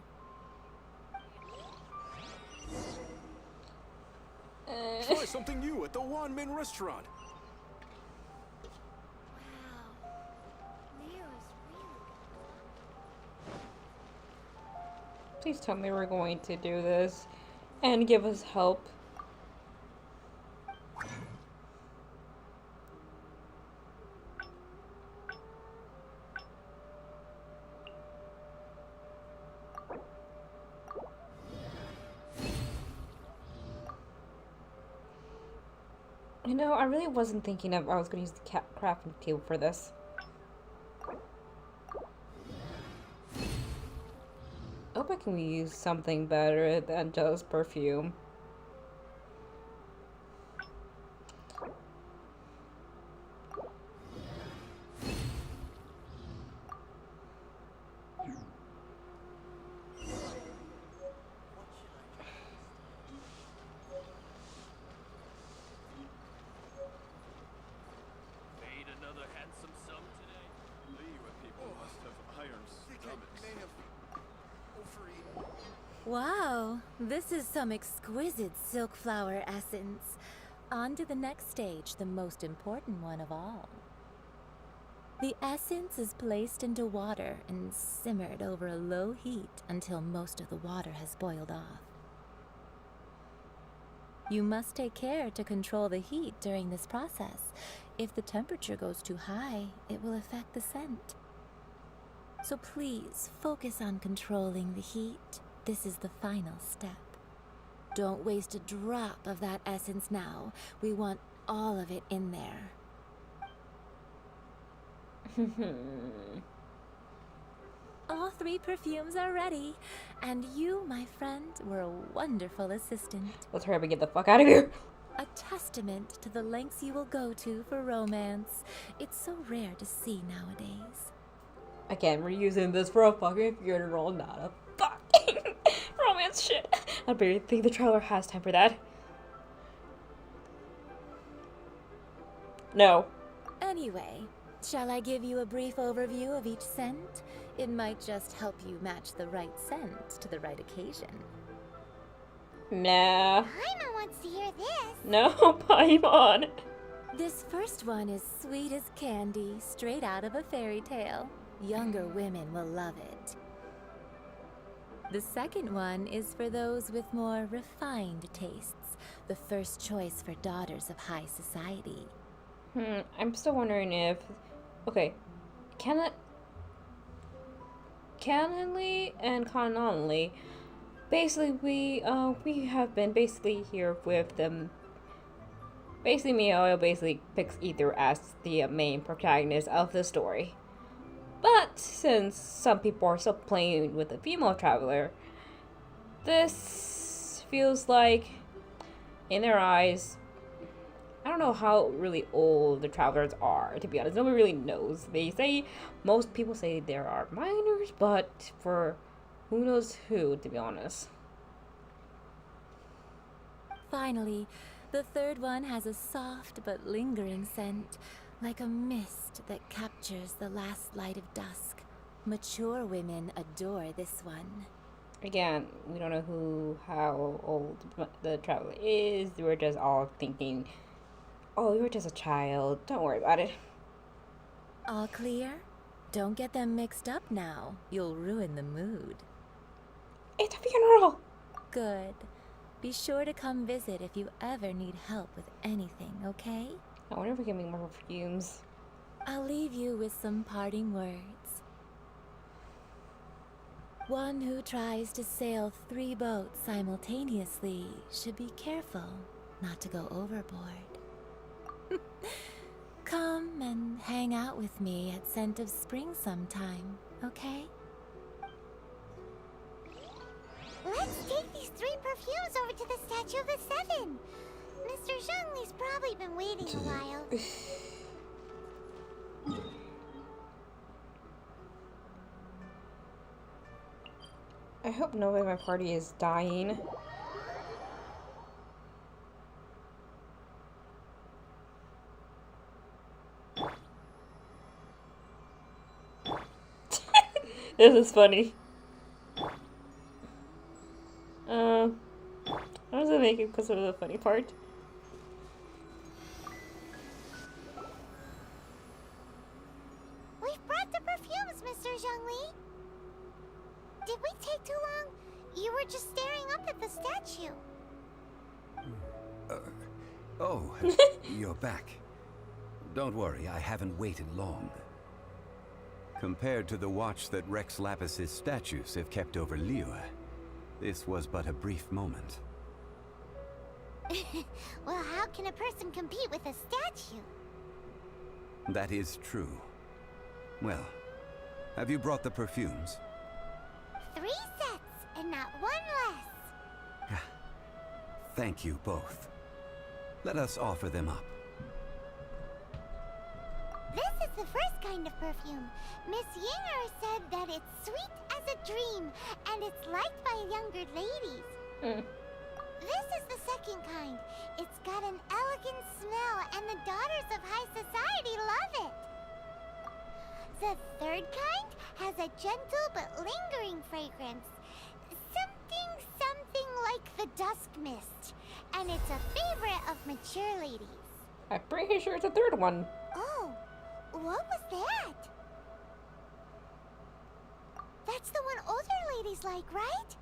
Try something new at the Wanmin restaurant.
Please tell me we're going to do this and give us help. You know, I really wasn't thinking of I was going to use the crafting table for this. I hope I can use something better than just perfume.
Made another handsome sum today. Liyue people must have iron stomachs. They have overeaten.
Wow, this is some exquisite silk flower essence. On to the next stage, the most important one of all. The essence is placed into water and simmered over a low heat until most of the water has boiled off. You must take care to control the heat during this process. If the temperature goes too high, it will affect the scent. So please focus on controlling the heat. This is the final step. Don't waste a drop of that essence now. We want all of it in there. All three perfumes are ready, and you, my friend, were a wonderful assistant.
Let's hurry up and get the fuck out of here.
A testament to the lengths you will go to for romance. It's so rare to see nowadays.
Again, we're using this for a fucking funeral, not a fucking romance shit. I barely think the trailer has time for that. No.
Anyway, shall I give you a brief overview of each scent? It might just help you match the right scent to the right occasion.
Nah.
Paimon wants to hear this.
No, Paimon.
This first one is sweet as candy, straight out of a fairy tale. Younger women will love it. The second one is for those with more refined tastes, the first choice for daughters of high society.
I'm still wondering if... Okay, canonly and canonically, basically we have been basically here with them. Basically, Miyo basically picks Ether as the main protagonist of the story. But since some people are still playing with a female traveler, this feels like, in their eyes, I don't know how really old the travelers are, to be honest. Nobody really knows. Most people say there are minors, but for who knows who, to be honest.
Finally, the third one has a soft but lingering scent, like a mist that captures the last light of dusk. Mature women adore this one.
Again, we don't know how old the traveler is. We're just all thinking, oh, you're just a child. Don't worry about it.
All clear? Don't get them mixed up now. You'll ruin the mood.
It's a funeral!
Good. Be sure to come visit if you ever need help with anything, okay?
I wonder if we can make more perfumes.
I'll leave you with some parting words. One who tries to sail 3 boats simultaneously should be careful not to go overboard. Come and hang out with me at Scent of Spring sometime, okay?
Let's take these 3 perfumes over to the Statue of the Seven. Mr. Zhongli's probably been waiting a while.
I hope nobody in my party is dying. This is funny. I was gonna make it because of the funny part.
We've brought the perfumes, Mr. Zhongli. Did we take too long? You were just staring up at the statue.
Oh, you're back. Don't worry, I haven't waited long. Compared to the watch that Rex Lapis's statues have kept over Liyue, this was but a brief moment.
Well, how can a person compete with a statue?
That is true. Well, have you brought the perfumes?
3 sets, and not 1 less.
Thank you both. Let us offer them up.
This is the first kind of perfume. Miss Yinger said that it's sweet as a dream, and it's liked by younger ladies. This is the second kind. It's got an elegant smell, and the daughters of high society love it. The third kind has a gentle but lingering fragrance. Something like the dusk mist. And it's a favorite of mature ladies.
I'm pretty sure it's a third one.
Oh, what was that? That's the one older ladies like, right?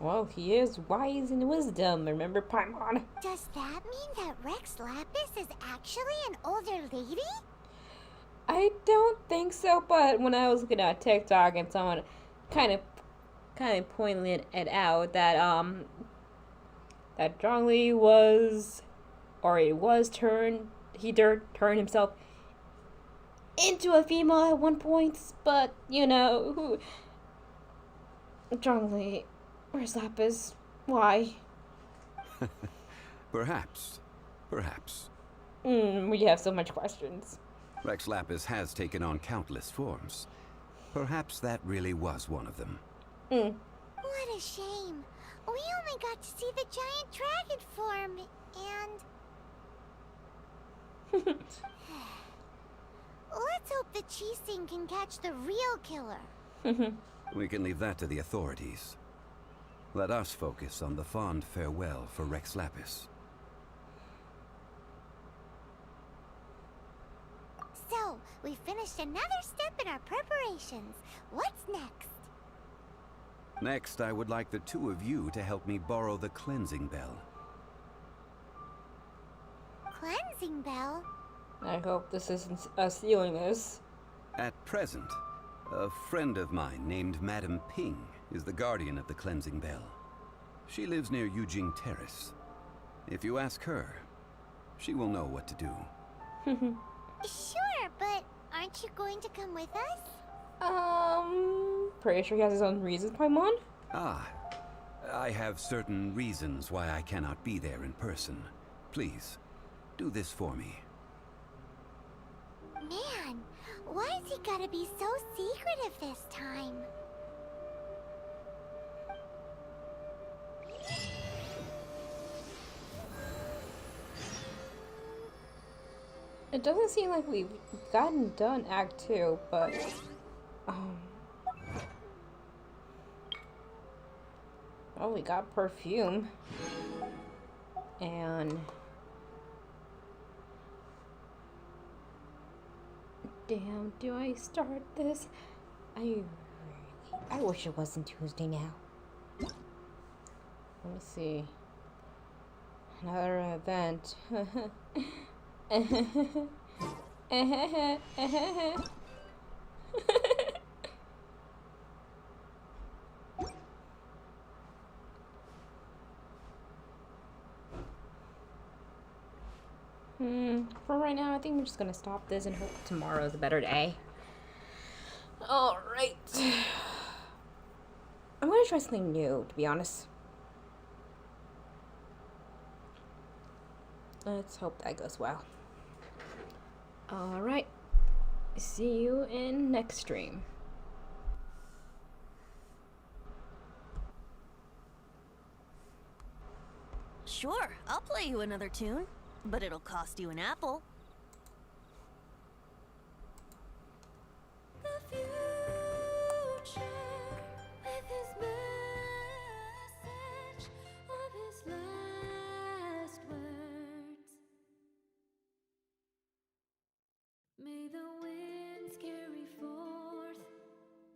Well, he is wise in wisdom. Remember Paimon?
Does that mean that Rex Lapis is actually an older lady?
I don't think so, but when I was looking at TikTok and someone kind of pointed it out that that Zhongli was, or he turned himself into a female at one point, but you know, Zhongli, where's Lapis? Why?
Perhaps.
We have so much questions.
Rex Lapis has taken on countless forms. Perhaps that really was one of them.
What a shame. We only got to see the giant dragon form, and... Let's hope the Qixing can catch the real killer.
We can leave that to the authorities. Let us focus on the fond farewell for Rex Lapis.
So, we finished another step in our preparations. What's next?
Next, I would like the 2 of you to help me borrow the cleansing bell.
Cleansing bell?
I hope this isn't us stealing this.
At present, a friend of mine named Madame Ping is the guardian of the cleansing bell. She lives near Yujing Terrace. If you ask her, she will know what to do.
Sure, but aren't you going to come with us?
Pretty sure he has his own reasons, Paimon.
Ah, I have certain reasons why I cannot be there in person. Please, do this for me.
Man, why is he gotta be so secretive this time?
It doesn't seem like we've gotten done Act 2, but oh, we got perfume. And damn, do I start this? I wish it wasn't Tuesday now. Let me see. Another event. For right now, I think I'm just gonna stop this and hope tomorrow's a better day. Alright. I'm gonna try something new, to be honest. Let's hope that goes well. Alright. See you in next stream.
Sure, I'll play you another tune, but it'll cost you an apple.
The future with his message of his last words. May the winds carry forth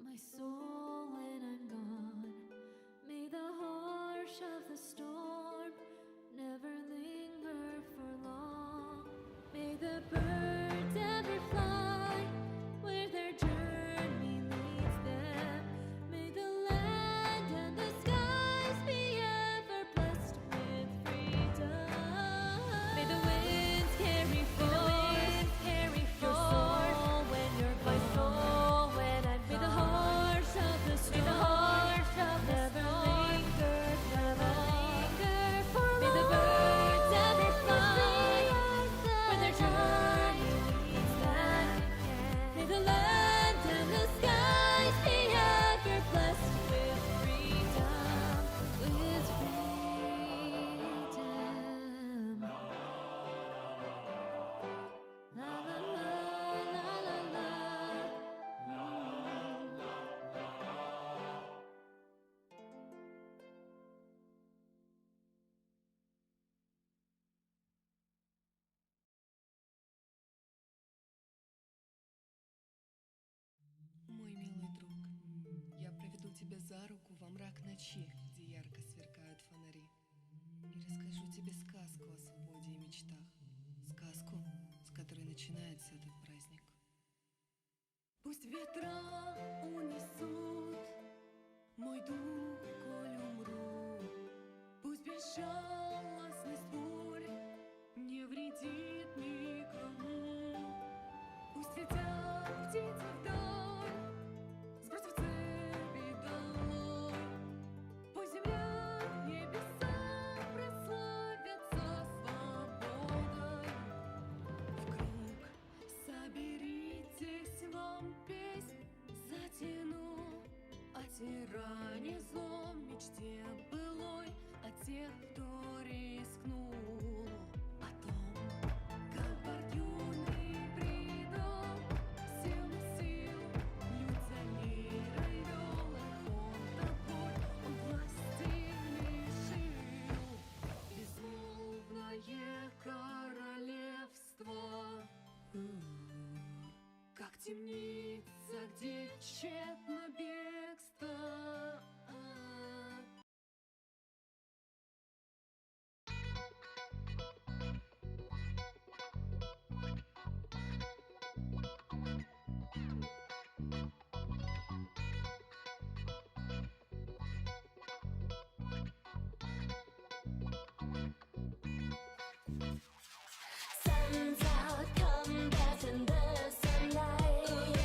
my soul when I'm gone. May the harsh of the storm never linger for long. May the birds ever fly where their journey leads them. May the land and the skies be ever blessed with freedom. May the winds carry forth your soul when you're gone. My soul when I'm gone. May the harsh of the storm never linger for long. May the birds ever fly where their journey leads them. May the land and the skies be ever blessed with freedom, with freedom. La la la la la la.
Мой милый друг, я проведу тебя за руку во мрак ночи, где ярко сверкают фонари, и расскажу тебе сказку о свободе и мечтах. Сказку, с которой начинается этот праздник. Пусть ветра унесут мой дух, коль умру. Пусть безжалостность бурь не вредит никому. Пусть летят птицы вдаль, сбросив цепи долой. Пусть земля, небеса прославятся свободой. В круг соберитесь, вам песнь затяну о тиране злом, мечте былой, о тех, кто рискнул, о том, как борт юный предал сил на сил, людьми мирой вел их он тобой, он власти лишил безмолвное королевство. Как темница, где тщетно бегство.
Sun's out, come back in the sunlight.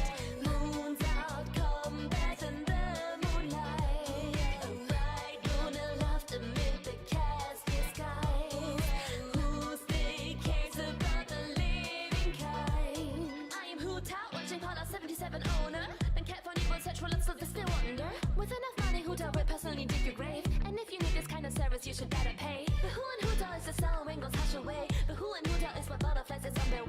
Moon's out, come back in the moonlight. A bright lunar loft amid the casket skies. Who still cares about the living kind? I am Hu Tao, watching Paula 77 owner. Then can't find you on sexual and so they still wonder. With enough money, Hu Tao will personally dig your grave. And if you need this kind of service, you should better pay.